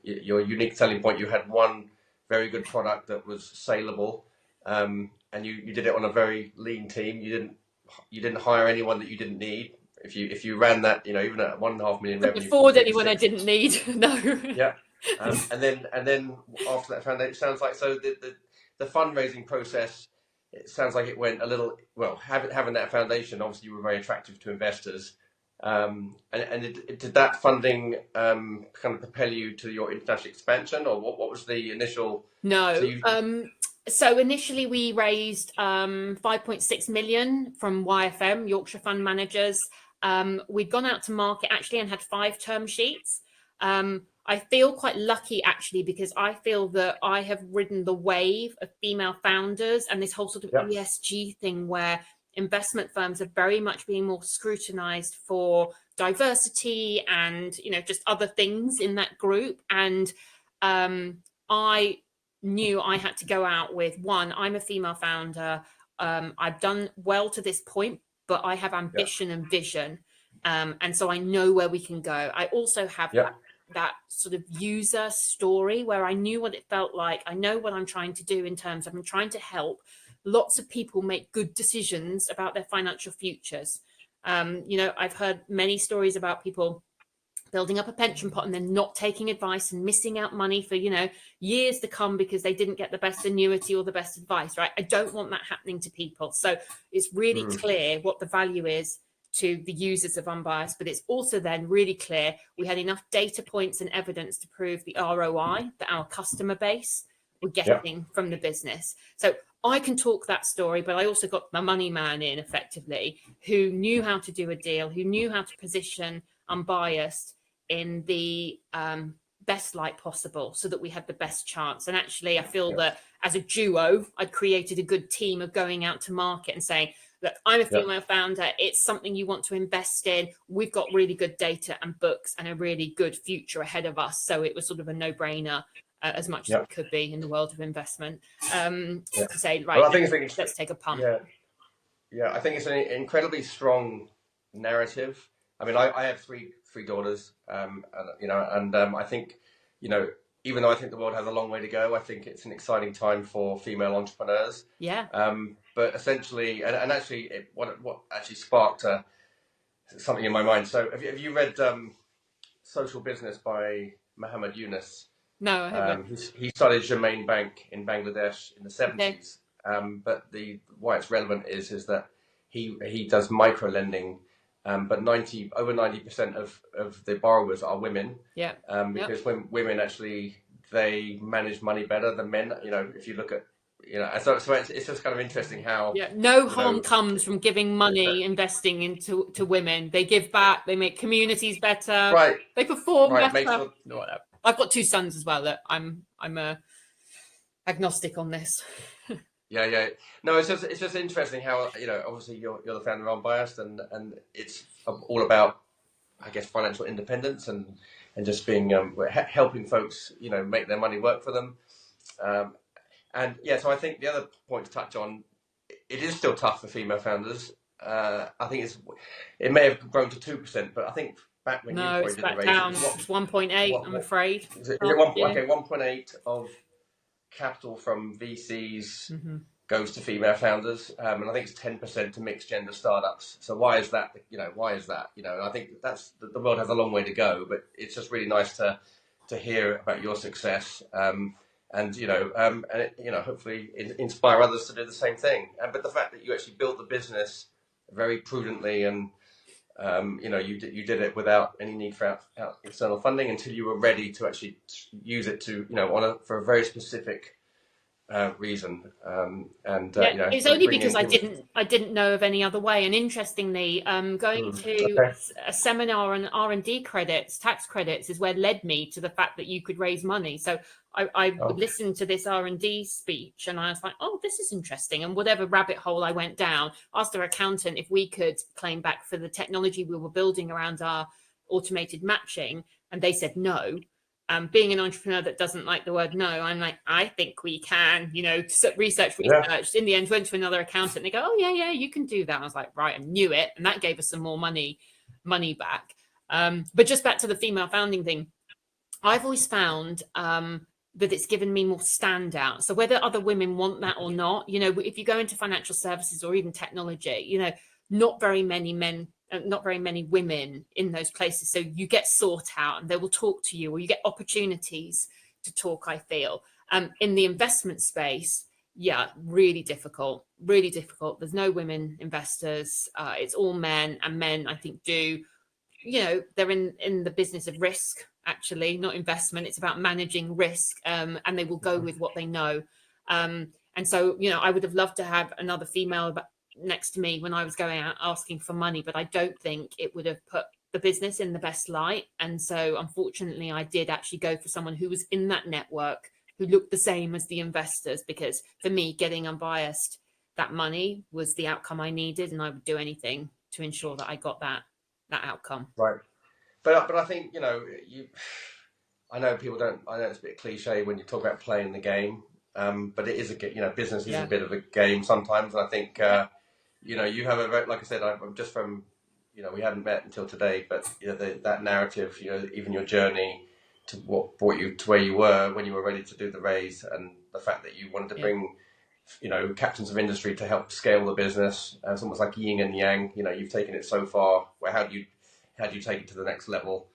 unique selling point. You had one very good product that was saleable, and you did it on a very lean team. You didn't hire anyone that you didn't need. If you ran that, even at 1.5 million revenue, afford anyone I didn't need. No. Yeah. And then after that foundation, it sounds like the fundraising process. It sounds like it went a little well. Having that foundation, obviously, you were very attractive to investors. And did that funding kind of propel you to your international expansion, or what was the initial? No. So initially we raised 5.6 million from YFM, Yorkshire Fund Managers. We'd gone out to market actually and had 5 term sheets. I feel quite lucky actually, because I feel that I have ridden the wave of female founders and this whole sort of ESG thing where investment firms are very much being more scrutinized for diversity and, just other things in that group. And I knew I had to go out with one, I'm a female founder. I've done well to this point, but I have ambition and vision. And so I know where we can go. I also have that sort of user story where I knew what it felt like. I know what I'm trying to do in terms of I'm trying to help lots of people make good decisions about their financial futures. I've heard many stories about people building up a pension pot and then not taking advice and missing out money for, years to come because they didn't get the best annuity or the best advice, right? I don't want that happening to people. So it's really clear what the value is to the users of Unbiased, but it's also then really clear we had enough data points and evidence to prove the ROI that our customer base were getting from the business. So I can talk that story, but I also got my money man in effectively, who knew how to do a deal, who knew how to position Unbiased in the best light possible so that we had the best chance. And actually, I feel that as a duo, I'd created a good team of going out to market and saying, look, I'm a female founder. It's something you want to invest in. We've got really good data and books and a really good future ahead of us. So it was sort of a no-brainer, as much as it could be in the world of investment, to say, right, well, I think let's take a punt. Yeah, I think it's an incredibly strong narrative. I mean, I have three daughters, and I think, even though I think the world has a long way to go, I think it's an exciting time for female entrepreneurs. Yeah. But essentially, and actually, what actually sparked something in my mind. So, have you read Social Business by Muhammad Yunus? No, I haven't. He started Germain Bank in Bangladesh in the 70s. Okay. But why it's relevant is that he does micro lending. But over 90% of the borrowers are women. Yeah. Because when women actually, they manage money better than men. If you look at, so it's just kind of interesting how. Yeah. No harm comes from giving money, investing into women. They give back. They make communities better. Right. They perform better. Sure. I've got 2 sons as well. That I'm agnostic on this. Yeah. No, it's just interesting how, obviously you're the founder of Unbiased, and it's all about, I guess, financial independence and just being helping folks, make their money work for them. So I think the other point to touch on, it is still tough for female founders. I think it may have grown to 2%, but I think back when it's back down. It's 1.8. I'm afraid. Is it 1.8 of capital from VCs goes to female founders, and I think it's 10% to mixed gender startups. So why is that? Why is that? And I think that's the world has a long way to go, but it's just really nice to hear about your success, and hopefully inspire others to do the same thing. But the fact that you actually built the business very prudently, and you did it without any need for external funding until you were ready to actually use it to for a very specific reason, it's only because I didn't know of any other way. And interestingly, going to a seminar on R&D credits, tax credits, is where led me to the fact that you could raise money. So I would listen to this R&D speech, and I was like, oh, this is interesting. And whatever rabbit hole I went down, asked our accountant if we could claim back for the technology we were building around our automated matching, and they said no. being an entrepreneur that doesn't like the word no, I'm like, I think we can, research. Yeah. In the end, went to another accountant and they go, oh, yeah, you can do that. I was like, right, I knew it. And that gave us some more money back. But just back to the female founding thing, I've always found that it's given me more standout. So whether other women want that or not, if you go into financial services or even technology, not very many men, not very many women in those places. So you get sought out and they will talk to you, or you get opportunities to talk, I feel. In the investment space, yeah, really difficult. There's no women investors. It's all men, and men, I think, do, they're in the business of risk, actually, not investment. It's about managing risk, and they will go with what they know. And so, I would have loved to have another female next to me when I was going out asking for money, but I don't think it would have put the business in the best light. And so, unfortunately, I did actually go for someone who was in that network, who looked the same as the investors, because for me, getting Unbiased, that money was the outcome I needed, and I would do anything to ensure that I got that outcome. Right. But I think, I know people don't, I know it's a bit cliche when you talk about playing the game, but it is business is a bit of a game sometimes. And I think, you have like I said, I'm just from, we haven't met until today, but that narrative, even your journey to what brought you to where you were when you were ready to do the raise, and the fact that you wanted to bring, captains of industry to help scale the business. It's almost like yin and yang. You've taken it so far. Where how do you take it to the next level?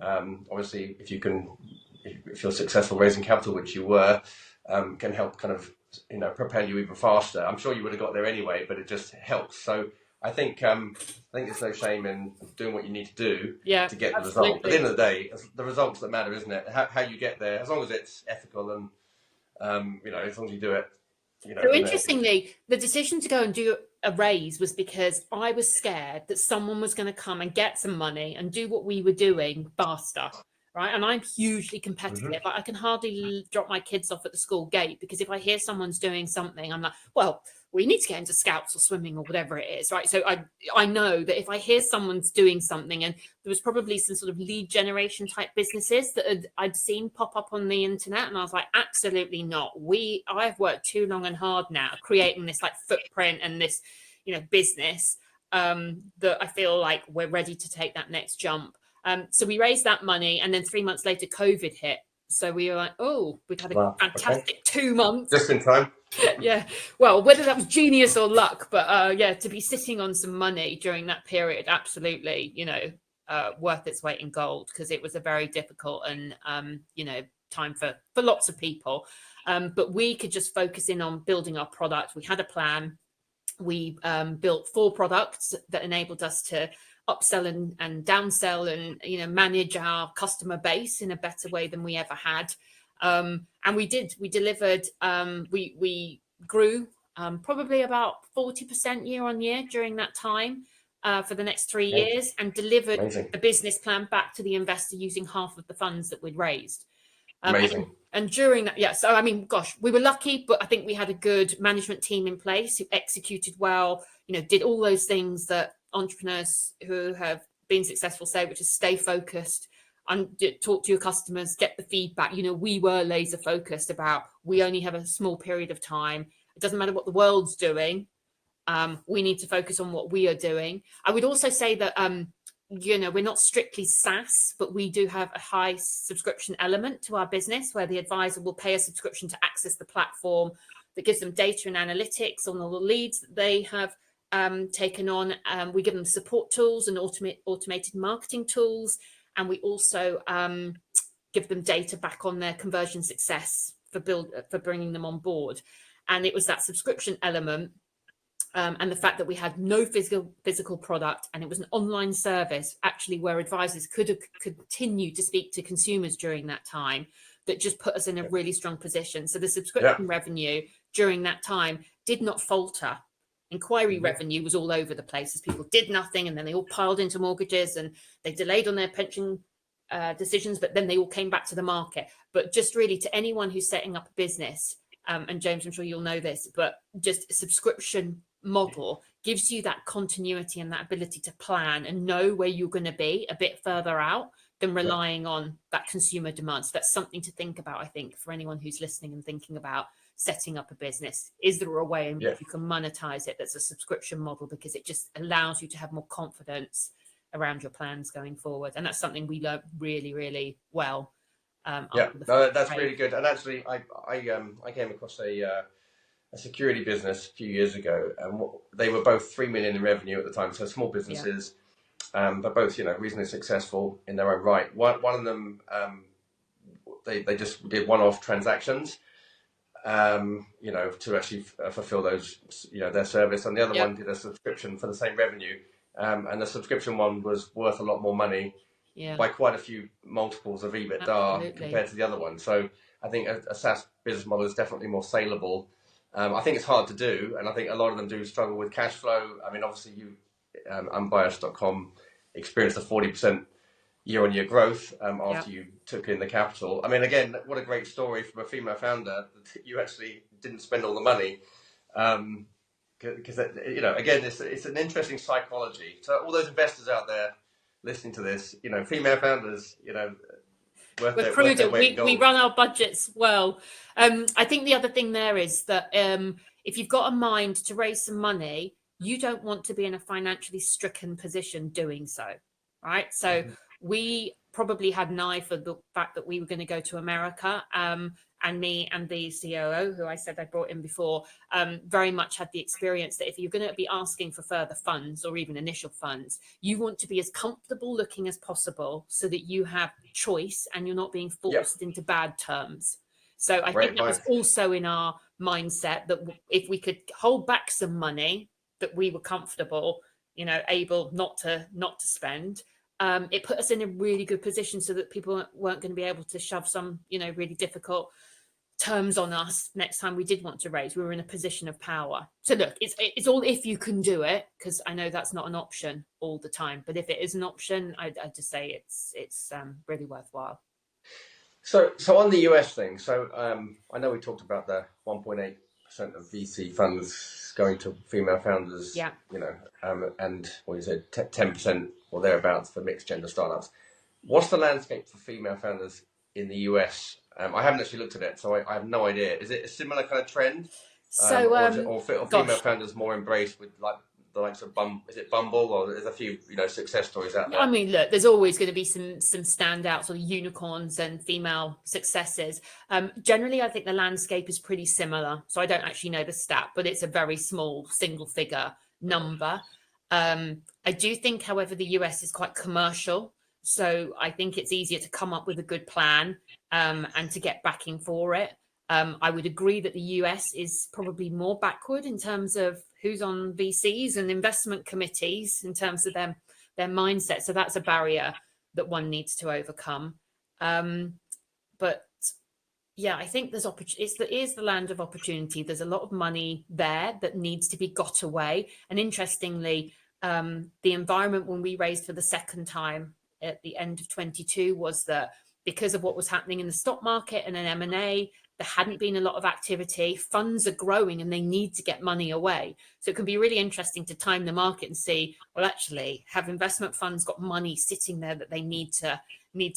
Obviously, if you're successful raising capital, which you were, can help kind of propel you even faster. I'm sure you would have got there anyway, but it just helps. So I think it's no shame in doing what you need to do to get the result. But at the end of the day, it's the results that matter, isn't it? How you get there, as long as it's ethical and as long as you do it. So interestingly, the decision to go and do a raise was because I was scared that someone was going to come and get some money and do what we were doing faster, right? And I'm hugely competitive. Like, I can hardly drop my kids off at the school gate, because if I hear someone's doing something, I'm like, well, we need to get into scouts or swimming or whatever it is, right? So I know that if I hear someone's doing something, and there was probably some sort of lead generation type businesses that I'd seen pop up on the internet, and I was like, absolutely not. I've worked too long and hard now creating this like footprint and this, business, that I feel like we're ready to take that next jump. So we raised that money, and then 3 months later, COVID hit. So we were like, oh, we've had a fantastic 2 months. Just in time. Yeah. Well, whether that was genius or luck, but to be sitting on some money during that period, absolutely, worth its weight in gold, because it was a very difficult and, time for lots of people. But we could just focus in on building our product. We had a plan. We built 4 products that enabled us to upsell and downsell and manage our customer base in a better way than we ever had, and we delivered. We grew probably about 40% year on year during that time for the next 3 years, and delivered a business plan back to the investor using half of the funds that we'd raised. Amazing. And during that, so I mean, gosh, we were lucky, but I think we had a good management team in place who executed well, did all those things that entrepreneurs who have been successful say, which is stay focused and talk to your customers, get the feedback. We were laser focused about, we only have a small period of time. It doesn't matter what the world's doing. We need to focus on what we are doing. I would also say that, we're not strictly SaaS, but we do have a high subscription element to our business, where the advisor will pay a subscription to access the platform that gives them data and analytics on all the leads that they have taken on. We give them support tools and automated marketing tools, and we also give them data back on their conversion success for bringing them on board. And it was that subscription element, and the fact that we had no physical product, and it was an online service, actually, where advisors could continue to speak to consumers during that time, that just put us in a really strong position. So the subscription revenue during that time did not falter. Inquiry revenue was all over the place as people did nothing, and then they all piled into mortgages, and they delayed on their pension decisions, but then they all came back to the market. But just really, to anyone who's setting up a business, and James, I'm sure you'll know this, but just a subscription model gives you that continuity and that ability to plan and know where you're going to be a bit further out, than relying on that consumer demand. So that's something to think about, I think, for anyone who's listening and thinking about setting up a business. Is there a way in which you can monetize it that's a subscription model, because it just allows you to have more confidence around your plans going forward? And that's something we learned really, really well. That's really good. And actually, I came across a security business a few years ago, and they were both 3 million in revenue at the time, so small businesses, but both reasonably successful in their own right. One of them, they just did one-off transactions, to actually fulfill those, their service, and the other one did a subscription for the same revenue, and the subscription one was worth a lot more money. By quite a few multiples of EBITDA compared to the other one. So I think a SaaS business model is definitely more saleable. I think it's hard to do, and I think a lot of them do struggle with cash flow. I mean, obviously you, Unbiased.com, experienced a 40% year-on-year growth after you took in the capital. I mean, again, what a great story from a female founder that you actually didn't spend all the money. Because, again, it's an interesting psychology. So all those investors out there listening to this, female founders, we're prudent. We run our budgets well. I think the other thing there is that if you've got a mind to raise some money, you don't want to be in a financially stricken position doing so, right? So we probably had an eye for the fact that we were going to go to America. And me and the COO, who I said I brought in before, very much had the experience that if you're going to be asking for further funds or even initial funds, you want to be as comfortable looking as possible so that you have choice and you're not being forced into bad terms. So I think that was also in our mindset, that if we could hold back some money, that we were comfortable, able not to spend. It put us in a really good position so that people weren't going to be able to shove some, really difficult terms on us next time we did want to raise. We were in a position of power. So look, it's all if you can do it, because I know that's not an option all the time. But if it is an option, I just say it's really worthwhile. So on the US thing, I know we talked about the 1.8% of VC funds going to female founders. And what you said, 10% or thereabouts for mixed gender startups. What's the landscape for female founders in the US? I haven't actually looked at it, so I have no idea. Is it a similar kind of trend? Or female founders more embraced with the likes of Is it Bumble, or there's a few success stories out there? I mean, look, there's always going to be some standouts or unicorns and female successes. Generally, I think the landscape is pretty similar. So I don't actually know the stat, but it's a very small single figure number. I do think, however, the US is quite commercial. So I think it's easier to come up with a good plan and to get backing for it. I would agree that the US is probably more backward in terms of who's on VCs and investment committees in terms of their mindset. So that's a barrier that one needs to overcome. But yeah, I think there's it is the land of opportunity. There's a lot of money there that needs to be got away. And interestingly, the environment when we raised for the second time at the end of 22 was that because of what was happening in the stock market and in M&A, there hadn't been a lot of activity. Funds are growing and they need to get money away. So it can be really interesting to time the market and see, well, actually, have investment funds got money sitting there that they need to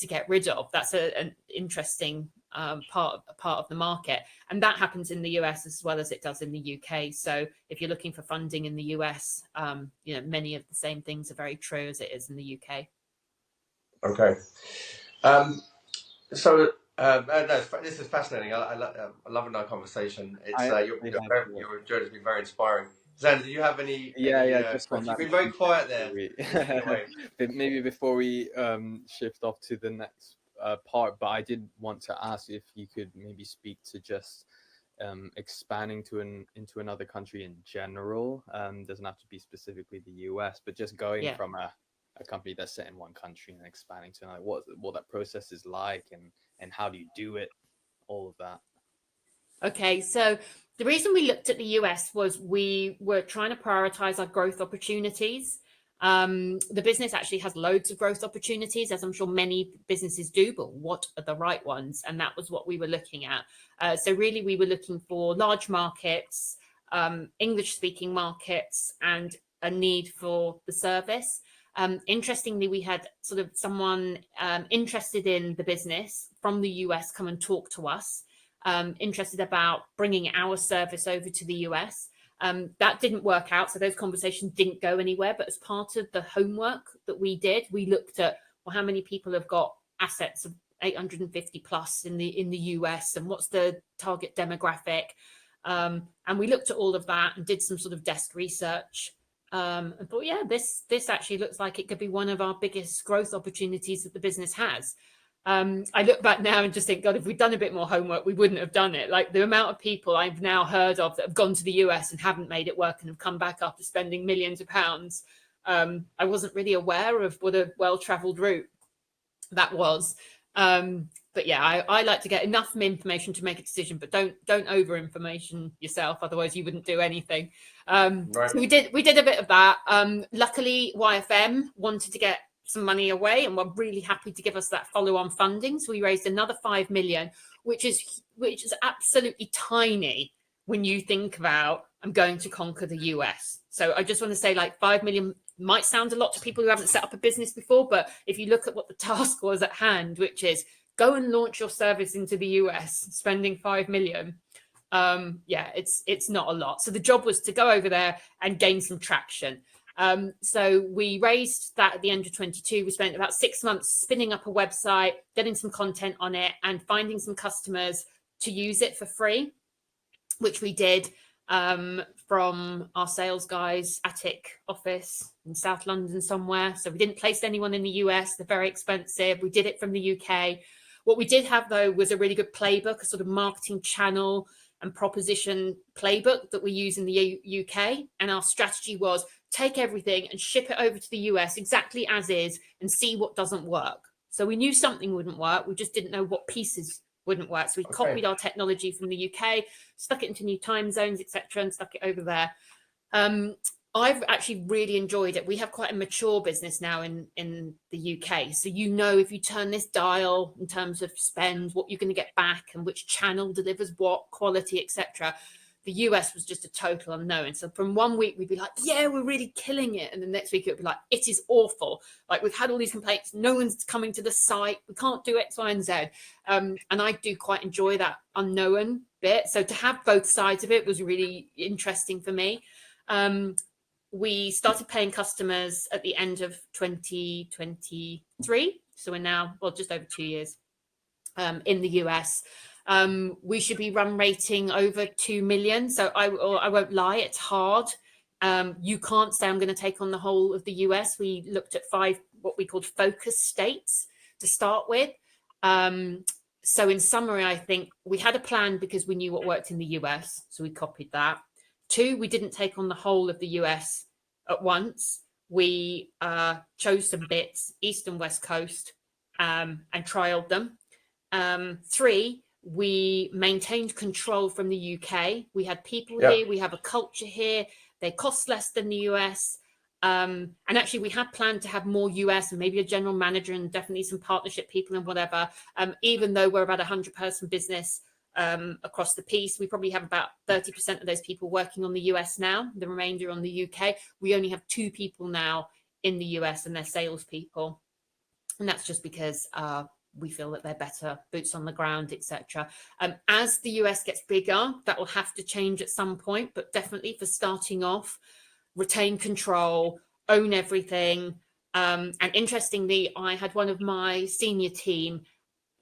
get rid of? That's an interesting part of the market. And that happens in the US as well as it does in the UK. So if you're looking for funding in the US, many of the same things are very true as it is in the UK. Okay. This is fascinating. I love our conversation. Your journey has been very inspiring. Zander, do you have any? Just you've been very quiet there. Maybe before we shift off to the next part, but I did want to ask if you could maybe speak to just expanding into another country in general. Doesn't have to be specifically the US, but just going from a company that's set in one country and expanding to another, what that process is like, and how do you do it, all of that. Okay, so the reason we looked at the US was we were trying to prioritize our growth opportunities. The business actually has loads of growth opportunities, as I'm sure many businesses do, but what are the right ones? And that was what we were looking at. So really, we were looking for large markets, English-speaking markets, and a need for the service. Interestingly, we had sort of someone interested in the business from the US come and talk to us, interested about bringing our service over to the US. That didn't work out, so those conversations didn't go anywhere. But as part of the homework that we did, we looked at, well, how many people have got assets of 850 plus in the US, and what's the target demographic? And we looked at all of that and did some sort of desk research. And thought, yeah, this actually looks like it could be one of our biggest growth opportunities that the business has. I look back now and just think, God, if we'd done a bit more homework, we wouldn't have done it. Like the amount of people I've now heard of that have gone to the US and haven't made it work and have come back after spending millions of pounds. I wasn't really aware of what a well-traveled route that was. But yeah, I like to get enough information to make a decision, but don't over information yourself, otherwise you wouldn't do anything. Right. So we did a bit of that. Luckily, YFM wanted to get some money away and were really happy to give us that follow-on funding. So we raised another 5 million, which is absolutely tiny when you think about, I'm going to conquer the US. So I just want to say, like, 5 million might sound a lot to people who haven't set up a business before, but if you look at what the task was at hand, which is go and launch your service into the US, spending 5 million, yeah, it's not a lot. So the job was to go over there and gain some traction. So we raised that at the end of 22. We spent about 6 months spinning up a website, getting some content on it, and finding some customers to use it for free, which we did from our sales guys' attic office in South London somewhere. So we didn't place anyone in the US. They're very expensive. We did it from the UK. What we did have, though, was a really good playbook, a sort of marketing channel and proposition playbook that we use in the UK. And our strategy was take everything and ship it over to the US exactly as is and see what doesn't work. So we knew something wouldn't work. We just didn't know what pieces wouldn't work. So we copied our technology from the UK, stuck it into new time zones, etc., and stuck it over there. I've actually really enjoyed it. We have quite a mature business now in the UK. So you know, if you turn this dial in terms of spend, what you're going to get back and which channel delivers what, quality, etc. The US was just a total unknown. So from 1 week, we'd be like, yeah, we're really killing it. And the next week, it would be like, it is awful. Like, we've had all these complaints. No one's coming to the site. We can't do X, Y, and Z. And I do quite enjoy that unknown bit. So to have both sides of it was really interesting for me. We started paying customers at the end of 2023. So we're now, well, just over 2 years in the US. We should be run rating over 2 million. So I won't lie, it's hard. You can't say I'm going to take on the whole of the US. We looked at 5 what we called focus states to start with. So in summary, I think we had a plan because we knew what worked in the US. So we copied that. 2, we didn't take on the whole of the US at once. We chose some bits, East and West Coast, and trialed them. 3, we maintained control from the UK. We had people here. We have a culture here. They cost less than the US. And actually, we had planned to have more US and maybe a general manager and definitely some partnership people and whatever. Even though we're about a 100-person business across the piece, we probably have about 30% of those people working on the US now, the remainder on the UK. We only have 2 people now in the US and they're salespeople. And that's just because we feel that they're better boots on the ground, etc. As the US gets bigger, that will have to change at some point, but definitely for starting off, retain control, own everything. And interestingly, I had one of my senior team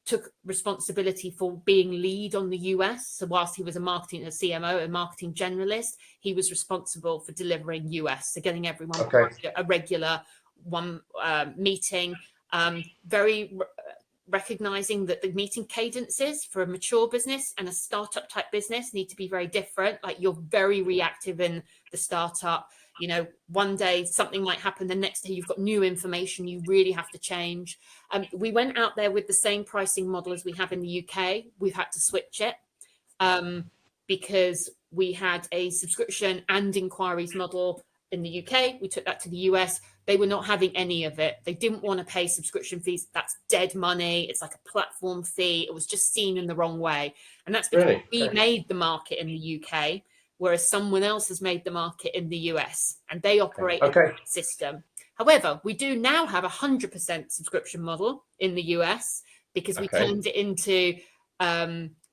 took responsibility for being lead on the US. So whilst he was a CMO, a marketing generalist, he was responsible for delivering US. So getting everyone a regular one meeting, very recognizing that the meeting cadences for a mature business and a startup type business need to be very different. Like, you're very reactive in the startup. You know, one day something might happen, the next day you've got new information, you really have to change. We went out there with the same pricing model as we have in the UK. We've had to switch it because we had a subscription and inquiries model in the UK. We took that to the US. They were not having any of it. They didn't want to pay subscription fees. That's dead money. It's like a platform fee. It was just seen in the wrong way. And that's because we made the market in the UK, whereas someone else has made the market in the US, and they operate a different system. However, we do now have 100% subscription model in the US because we turned it into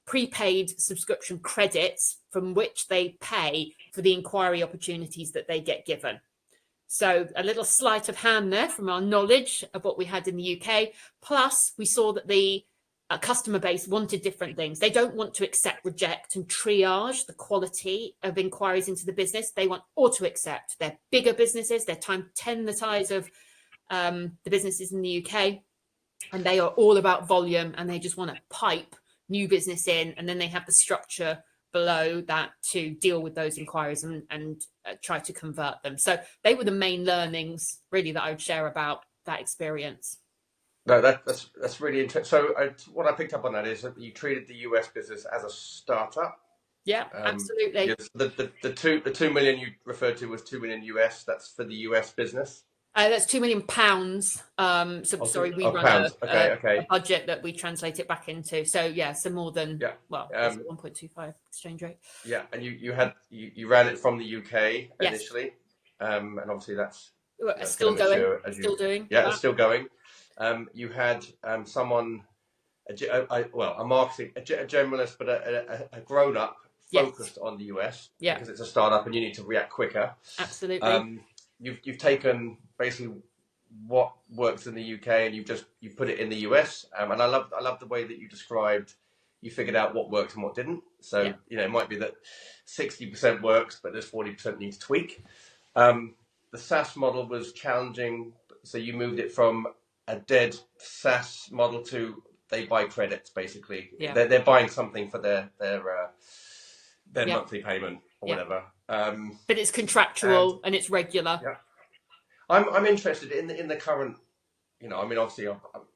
prepaid subscription credits from which they pay for the inquiry opportunities that they get given. So a little sleight of hand there from our knowledge of what we had in the UK. Plus, we saw that the customer base wanted different things. They don't want to accept, reject, and triage the quality of inquiries into the business. They want auto accept. They're bigger businesses. They're 10 the size of the businesses in the UK. And they are all about volume, and they just want to pipe new business in. And then they have the structure below that to deal with those inquiries and try to convert them. So they were the main learnings really that I would share about that experience. No, that's really interesting. So what I picked up on that is that you treated the US business as a startup. Yeah, absolutely. Yes, the 2 million you referred to was 2 million US. That's for the US business. That's £2 million. Sorry, we run a budget that we translate it back into. So yeah, so more than 1.25 exchange rate. Yeah, and you ran it from the UK initially, and obviously that's still going. Still doing. Yeah, it's still going. You had someone, a marketing, a generalist, but a grown up focused on the US because it's a startup and you need to react quicker. Absolutely. You've taken basically what works in the UK and you put it in the US, and I love the way that you described. You figured out what worked and what didn't. So it might be that 60% works, but there's 40% need to tweak. The SaaS model was challenging, so you moved it from a dead SaaS model to they buy credits basically. Yeah. They're buying something for their monthly payment or whatever. But it's contractual and it's regular. Yeah. I'm interested in the current, obviously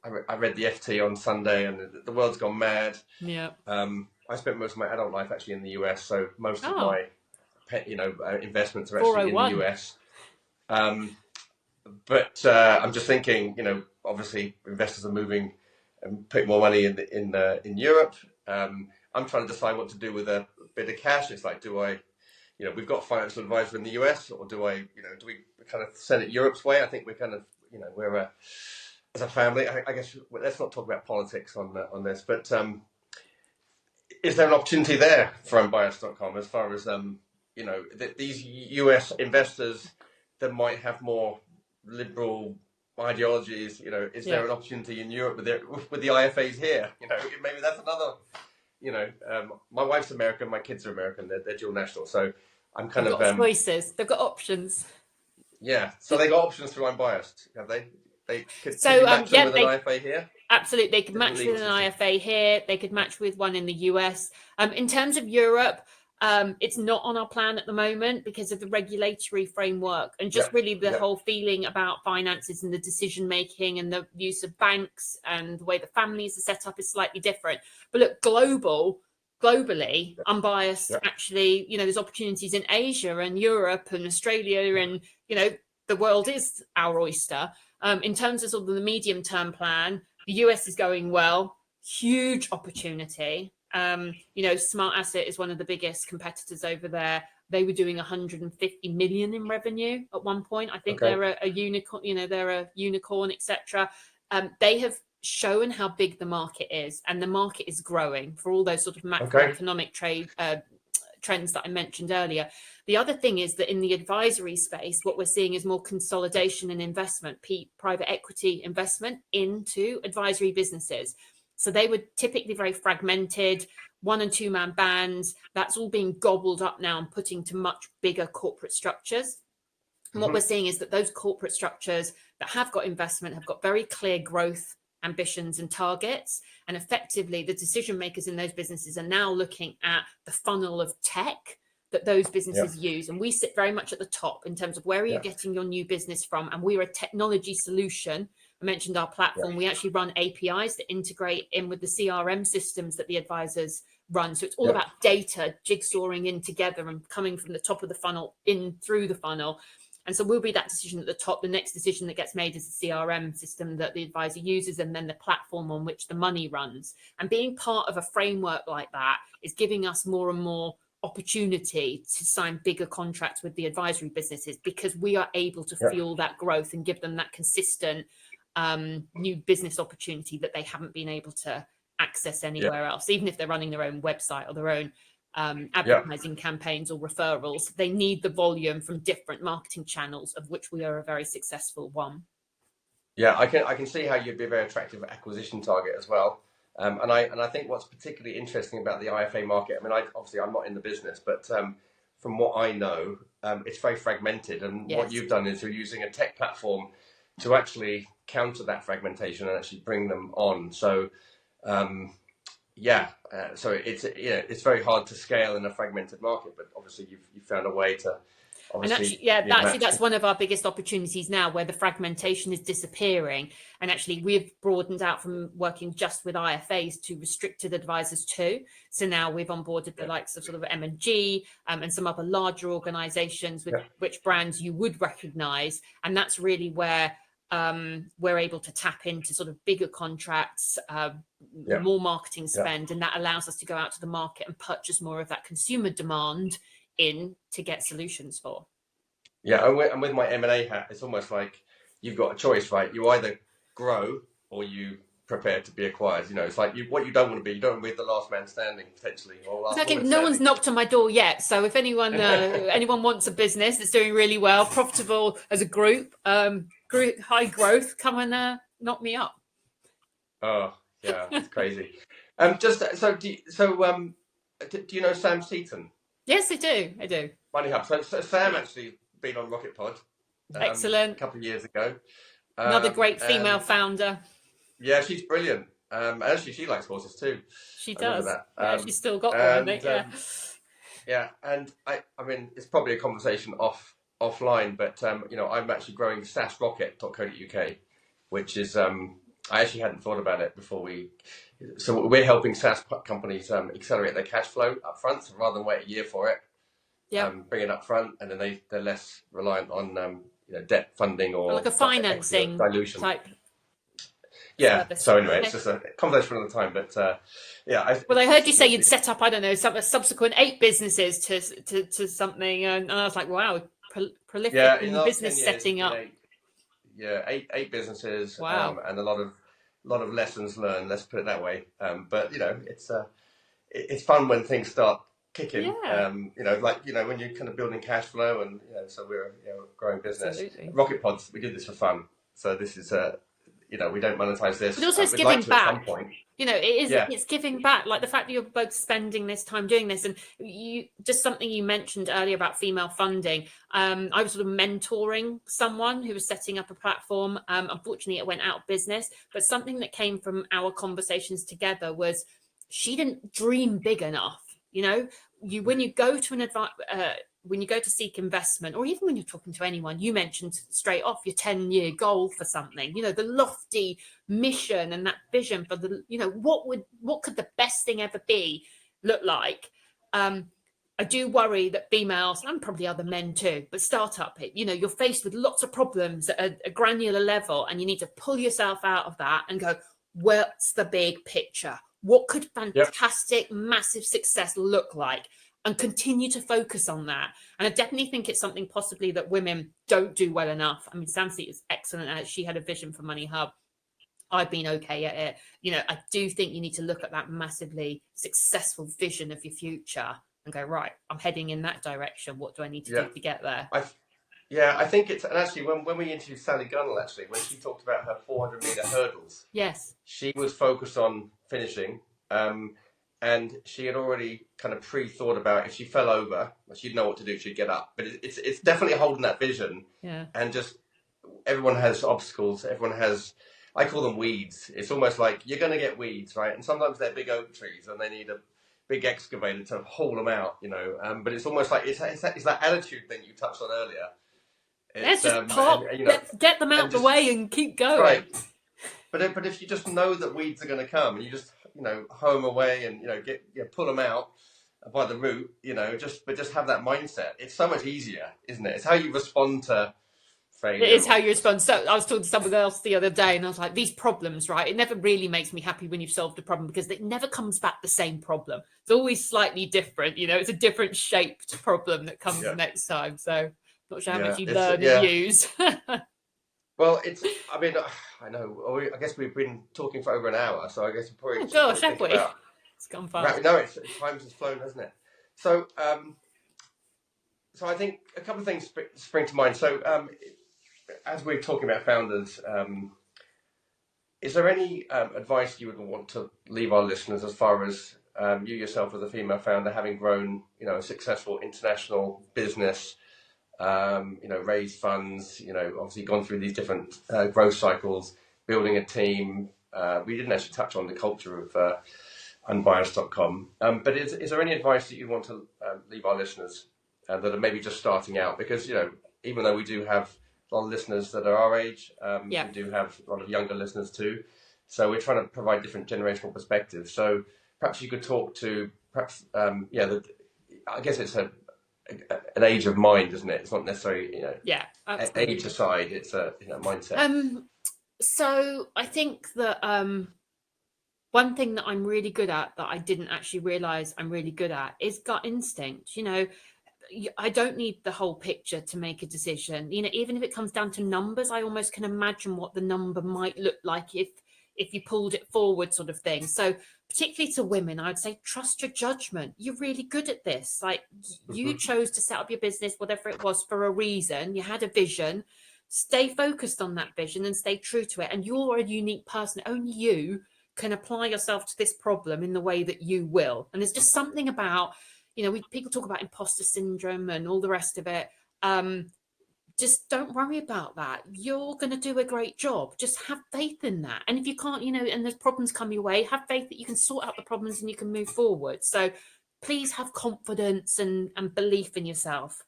I read the FT on Sunday and the world's gone mad. Yeah. I spent most of my adult life actually in the US, so most of my investments are actually in the US. But I'm just thinking, obviously investors are moving and putting more money in Europe. I'm trying to decide what to do with a bit of cash. It's like, do I, we've got a financial advisor in the US, or do we kind of send it Europe's way? I think we're kind of, we're as a family. I guess let's not talk about politics on this, but is there an opportunity there for Unbiased.com as far as these US investors that might have more liberal ideologies? Is there an opportunity in Europe with the IFAs here? Maybe that's another. My wife's American, my kids are American. They're dual national, so I'm kind They've of got choices. They've got options. Yeah, so they got options through Unbiased, have they? They could match them with an IFA here. Absolutely, they could match with an IFA here. They could match with one in the US. In terms of Europe, it's not on our plan at the moment because of the regulatory framework and just really the whole feeling about finances and the decision making and the use of banks and the way the families are set up is slightly different. But look, globally, Unbiased actually, there's opportunities in Asia and Europe and Australia and, the world is our oyster. In terms of sort of the medium term plan, the US is going well, huge opportunity. Smart Asset is one of the biggest competitors over there. They were doing 150 million in revenue at one point. I think they're a unicorn, they're a unicorn, etc. They have shown how big the market is, and the market is growing for all those sort of macroeconomic trends that I mentioned earlier. The other thing is that in the advisory space, what we're seeing is more consolidation and investment, private equity investment into advisory businesses. So they were typically very fragmented, 1- and 2-man bands. That's all being gobbled up now and put into much bigger corporate structures. And what we're seeing is that those corporate structures that have got investment have got very clear growth ambitions and targets. And effectively, the decision makers in those businesses are now looking at the funnel of tech that those businesses use. And we sit very much at the top in terms of where are you getting your new business from? And we're a technology solution. I mentioned our platform. We actually run APIs that integrate in with the CRM systems that the advisors run. So it's all about data jigsawing in together and coming from the top of the funnel in through the funnel. And so we'll be that decision at the top. The next decision that gets made is the CRM system that the advisor uses, and then the platform on which the money runs. And being part of a framework like that is giving us more and more opportunity to sign bigger contracts with the advisory businesses, because we are able to fuel that growth and give them that consistent new business opportunity that they haven't been able to access anywhere else. Even if they're running their own website or their own advertising campaigns or referrals, they need the volume from different marketing channels, of which we are a very successful one. Yeah, I can see how you'd be a very attractive acquisition target as well. And I think what's particularly interesting about the IFA market, I mean, obviously I'm not in the business, but from what I know, it's very fragmented. And what you've done is you're using a tech platform to actually counter that fragmentation and actually bring them on. So so it's very hard to scale in a fragmented market, but obviously you've found a way to. And actually, that's one of our biggest opportunities now, where the fragmentation is disappearing. And actually, we've broadened out from working just with IFAs to restricted advisors too. So now we've onboarded the likes of sort of M&G and some other larger organizations with which brands you would recognize. And that's really where we're able to tap into sort of bigger contracts, more marketing spend. And that allows us to go out to the market and purchase more of that consumer demand in to get solutions for. And with my M&A hat, it's almost like you've got a choice, right? You either grow or you prepare to be acquired. You know, it's like what you don't want to be. You don't want to be the last man standing, potentially. Exactly. No one's knocked on my door yet. So if anyone wants a business that's doing really well, profitable as a group, high growth, come and knock me up. Oh yeah, it's crazy. Do you know Sam Seaton? Yes, I do. Money Hub. So Sam actually been on Rocket Pod. Excellent. A couple of years ago. Another great female founder. Yeah, she's brilliant. And actually, she likes horses too. She does. She's still got one, I think. And I mean, it's probably a conversation offline, but I'm actually growing SaaSrocket.co.uk, which is I actually hadn't thought about it before So we're helping SaaS companies accelerate their cash flow up front, so rather than wait a year for it, bring it up front, and then they're less reliant on debt funding or like a financing dilution type. Yeah. Service. So anyway, it's just a conversation for another time. But I heard you say you'd set up, I don't know, subsequent 8 businesses to something, and I was like, wow, prolific in business setting up. 8 businesses. Wow. And a lot of lessons learned. Let's put it that way. But it's fun when things start kicking. Yeah. When you're kind of building cash flow, and so we're a growing business. Absolutely. Rocket Pods, we did this for fun. So this is we don't monetize this. But also it's giving back. At some point. It's giving back, like the fact that you're both spending this time doing this. And just something you mentioned earlier about female funding. I was sort of mentoring someone who was setting up a platform. Unfortunately, it went out of business. But something that came from our conversations together was she didn't dream big enough. When you go to when you go to seek investment, or even when you're talking to anyone, you mentioned straight off your 10-year goal for something, the lofty mission and that vision for what could the best thing ever be look like. I do worry that females, and probably other men too, but startup it, you're faced with lots of problems at a granular level, and you need to pull yourself out of that and go, what's the big picture? What could fantastic, massive success look like? And continue to focus on that. And I definitely think it's something possibly that women don't do well enough. I mean, Samsi is excellent at it. She had a vision for Money Hub. I've been okay at it. I do think you need to look at that massively successful vision of your future and go, right, I'm heading in that direction. What do I need to do to get there? I think it's, and actually when we interviewed Sally Gunnell, when she talked about her 400-meter hurdles, yes, she was focused on finishing. And she had already kind of pre-thought about if she fell over, she'd know what to do, she'd get up. But it's definitely holding that vision. Yeah. And just everyone has obstacles. Everyone has, I call them weeds. It's almost like you're going to get weeds, right? And sometimes they're big oak trees and they need a big excavator to haul them out, But it's almost like it's that attitude thing you touched on earlier. Let's just pop, get them out the way and keep going. Right. But if you just know that weeds are going to come and you just hoe them away and pull them out by the root, just have that mindset. It's so much easier, isn't it? It's how you respond to failure. It is how you respond. So I was talking to someone else the other day, and I was like, these problems, right? It never really makes me happy when you've solved a problem, because it never comes back the same problem. It's always slightly different. It's a different shaped problem that comes the next time. So not sure how much you learn and use. Well, I mean, I know. I guess we've been talking for over an hour, so I guess we're probably. Oh gosh, have we? It's gone fast. No, time has flown, hasn't it? So, so I think a couple of things spring to mind. So, as we're talking about founders, is there any advice you would want to leave our listeners as far as you yourself as a female founder, having grown, a successful international business? Raised funds, obviously gone through these different growth cycles, building a team. We didn't actually touch on the culture of Unbiased.com. But is there any advice that you want to leave our listeners that are maybe just starting out? Because, even though we do have a lot of listeners that are our age, we do have a lot of younger listeners too. So we're trying to provide different generational perspectives. So perhaps you could talk to, I guess it's an age of mind, isn't it? It's not necessarily, age aside, it's a mindset. So I think that one thing that I'm really good at that I didn't actually realize I'm really good at is gut instinct. I don't need the whole picture to make a decision. Even if it comes down to numbers, I almost can imagine what the number might look like if you pulled it forward, sort of thing. So particularly to women, I'd say trust your judgment. You're really good at this. Like, you chose to set up your business, whatever it was, for a reason. You had a vision. Stay focused on that vision and stay true to it. And you're a unique person. Only you can apply yourself to this problem in the way that you will. And there's just something about, people talk about imposter syndrome and all the rest of it. Just don't worry about that. You're going to do a great job. Just have faith in that. And if you can't, and there's problems come your way, have faith that you can sort out the problems and you can move forward. So please have confidence and belief in yourself,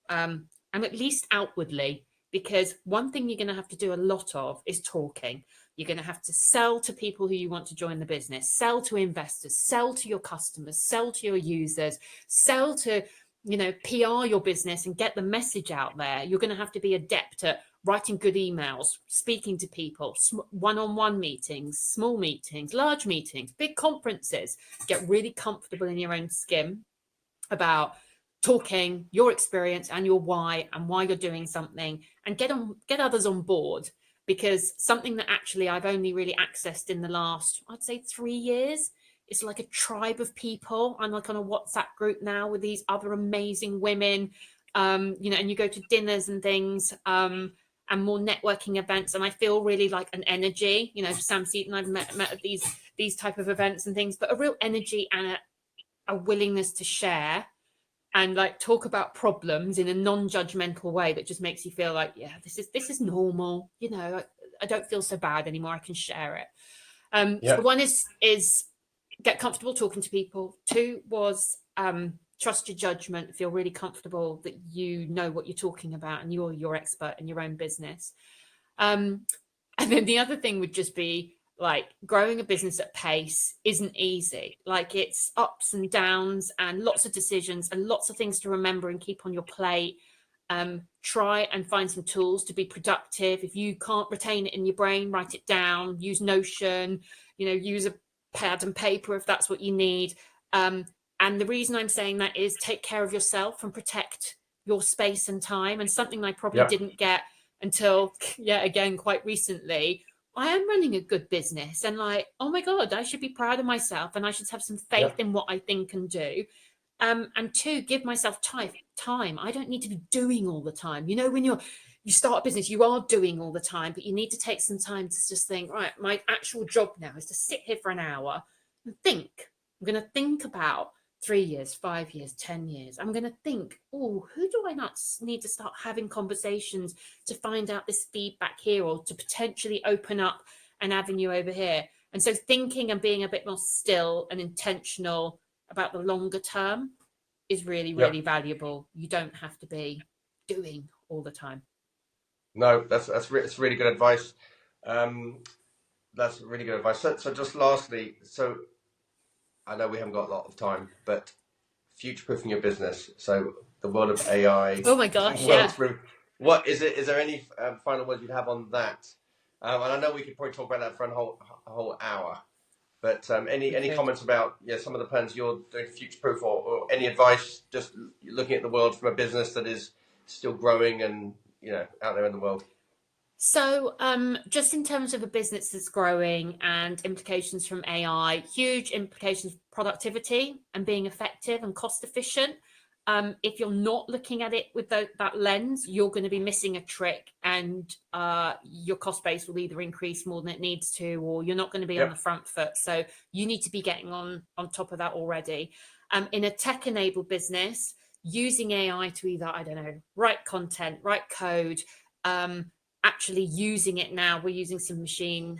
and at least outwardly, because one thing you're going to have to do a lot of is talking. You're going to have to sell to people who you want to join the business, sell to investors, sell to your customers, sell to your users, sell to PR your business and get the message out there. You're going to have to be adept at writing good emails, speaking to people, one-on-one meetings, small meetings, large meetings, big conferences. Get really comfortable in your own skin about talking your experience and your why and why you're doing something, and get others on board. Because something that actually I've only really accessed in the last, I'd say, 3 years, it's like a tribe of people. I'm like on a WhatsApp group now with these other amazing women, and you go to dinners and things, and more networking events. And I feel really like an energy, Sam Seaton, I've met at these type of events and things, but a real energy and a willingness to share and like talk about problems in a non-judgmental way that just makes you feel like, yeah, this is normal. I don't feel so bad anymore. I can share it. So one is get comfortable talking to people. 2 was trust your judgment. Feel really comfortable that you know what you're talking about and you're your expert in your own business. And then the other thing would just be like, growing a business at pace isn't easy. Like, it's ups and downs and lots of decisions and lots of things to remember and keep on your plate. Try and find some tools to be productive. If you can't retain it in your brain, write it down, use Notion, use a pad and paper if that's what you need. And the reason I'm saying that is take care of yourself and protect your space and time. And something I probably didn't get until, again, quite recently. I am running a good business, and like, oh my God, I should be proud of myself and I should have some faith in what I think and do. And 2, give myself time. I don't need to be doing all the time. When you start a business, you are doing all the time, but you need to take some time to just think, right, my actual job now is to sit here for an hour and think. I'm going to think about 3 years, 5 years, 10 years. I'm going to think, who do I not need to start having conversations to find out this feedback here, or to potentially open up an avenue over here? And so thinking and being a bit more still and intentional about the longer term is really, really valuable. You don't have to be doing all the time. No, that's really good advice. That's really good advice. So just lastly, so I know we haven't got a lot of time, but future-proofing your business. So the world of AI. Oh my gosh, What is it? Is there any final words you'd have on that? And I know we could probably talk about that for a whole hour. But any comments about some of the plans you're doing to future-proof, or any advice just looking at the world from a business that is still growing and out there in the world? So just in terms of a business that's growing and implications from AI, huge implications for productivity and being effective and cost efficient. If you're not looking at it with that lens, you're going to be missing a trick, and your cost base will either increase more than it needs to, or you're not going to be on the front foot. So you need to be getting on top of that already. In a tech-enabled business, using AI to either, I don't know, write content, write code, actually using it now. We're using some machine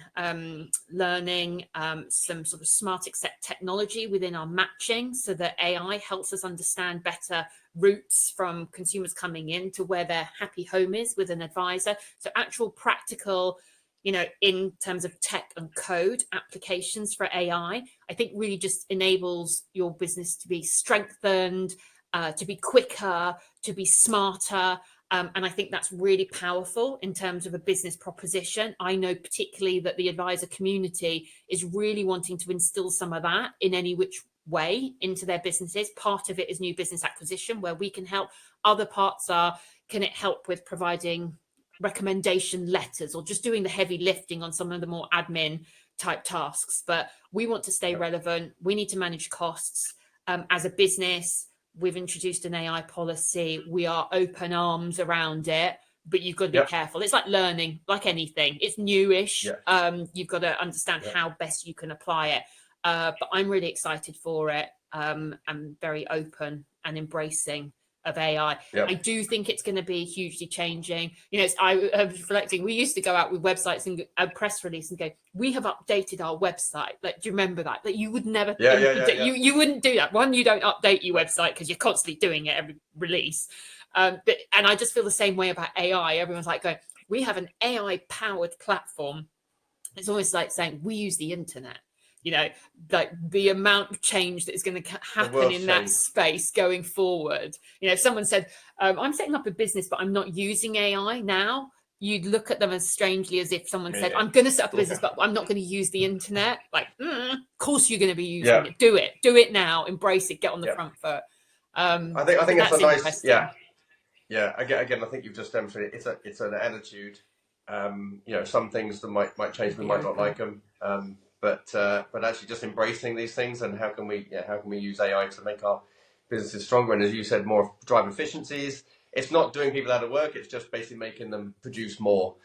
learning, some sort of smart accept technology within our matching, so that AI helps us understand better routes from consumers coming in to where their happy home is with an advisor. So actual practical, in terms of tech and code applications for AI, I think really just enables your business to be strengthened, to be quicker, to be smarter. And I think that's really powerful in terms of a business proposition. I know particularly that the advisor community is really wanting to instill some of that in any which way into their businesses. Part of it is new business acquisition, where we can help. Other parts are, can it help with providing recommendation letters or just doing the heavy lifting on some of the more admin type tasks? But we want to stay relevant. We need to manage costs as a business. We've introduced an AI policy. We are open arms around it, but you've got to be careful. It's like learning, like anything. It's newish. You've got to understand how best you can apply it. But I'm really excited for it. I'm very open and embracing of AI. I do think it's going to be hugely changing. I was reflecting, we used to go out with websites and a press release and go, we have updated our website. Like, do you remember that? Like, you would never you wouldn't do that. One, you don't update your website because you're constantly doing it every release. And I just feel the same way about AI. Everyone's like going, we have an AI powered platform. It's almost like saying we use the internet. Like the amount of change that is going to happen in that space going forward. If someone said, I'm setting up a business, but I'm not using AI now, you'd look at them as strangely as if someone said, I'm going to set up a business, but I'm not going to use the internet. Like, of course you're going to be using it. Do it now, embrace it, get on the front foot. I think that's a nice, yeah. Again, I think you've just demonstrated it's an attitude. Some things that might change, we might not like them. But actually just embracing these things, and how can we use AI to make our businesses stronger, and as you said, more drive efficiencies. It's not doing people out of work, it's just basically making them produce more.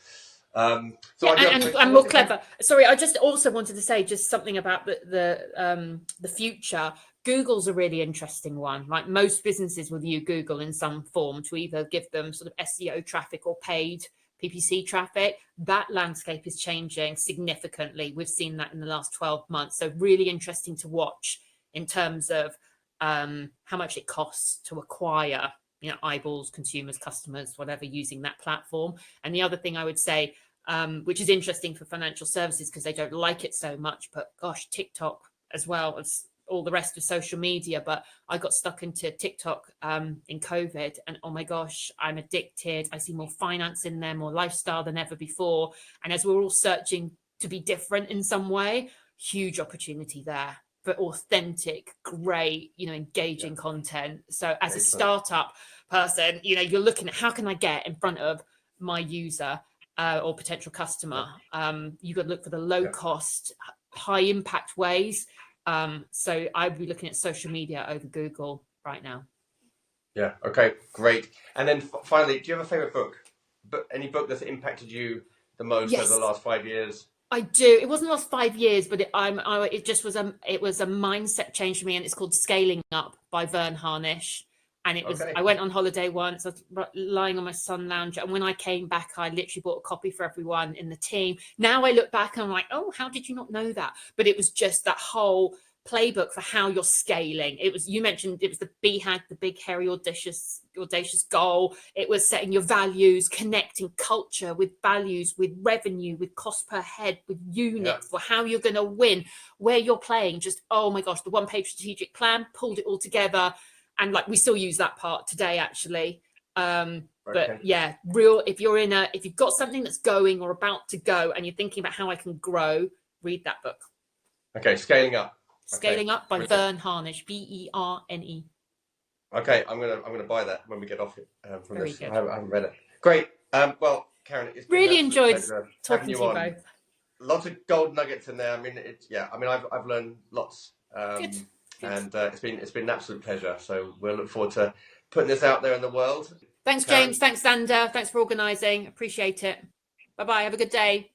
And more clever. Sorry, I just also wanted to say just something about the future. Google's a really interesting one. Like, most businesses will use Google in some form to either give them sort of SEO traffic or paid PPC traffic. That landscape is changing significantly. We've seen that in the last 12 months. So really interesting to watch in terms of how much it costs to acquire, eyeballs, consumers, customers, whatever, using that platform. And the other thing I would say, which is interesting for financial services because they don't like it so much, but gosh, TikTok as well as all the rest of social media. But I got stuck into TikTok in COVID, and oh my gosh, I'm addicted. I see more finance in there, more lifestyle than ever before. And as we're all searching to be different in some way, huge opportunity there for authentic, great, engaging content. So as a startup person, you're looking at how can I get in front of my user or potential customer. You've got to look for the low cost, high impact ways. So I'd be looking at social media over Google right now. Yeah. Okay. Great. And then finally, do you have a favorite book? Any book that's impacted you the most over the last 5 years? I do. It wasn't the last 5 years, but it just was a mindset change for me, and it's called Scaling Up by Verne Harnish. And it was, I went on holiday once, I was lying on my sun lounger, and when I came back, I literally bought a copy for everyone in the team. Now I look back and I'm like, oh, how did you not know that? But it was just that whole playbook for how you're scaling. It was, you mentioned, it was the BHAG, the big, hairy, audacious goal. It was setting your values, connecting culture with values, with revenue, with cost per head, with units, for how you're going to win, where you're playing. Just, oh my gosh, the one-page strategic plan, pulled it all together. And like, we still use that part today, actually. But yeah, if you've got something that's going or about to go and you're thinking about how I can grow, read that book. Okay, Scaling Up. Scaling Up by Verne Harnish, Verne. Okay, I'm gonna buy that when we get off it from Very this. good. I haven't read it. Great. Well, Karen, it's been Really an absolute enjoyed pleasure talking having to you on. both. Lots of gold nuggets in there. I mean, I've learned lots, Good. and it's been an absolute pleasure. So we'll look forward to putting this out there in the world. Thanks, Karen? James. Thanks, Zander. Thanks for organising. Appreciate it. Bye-bye. Have a good day.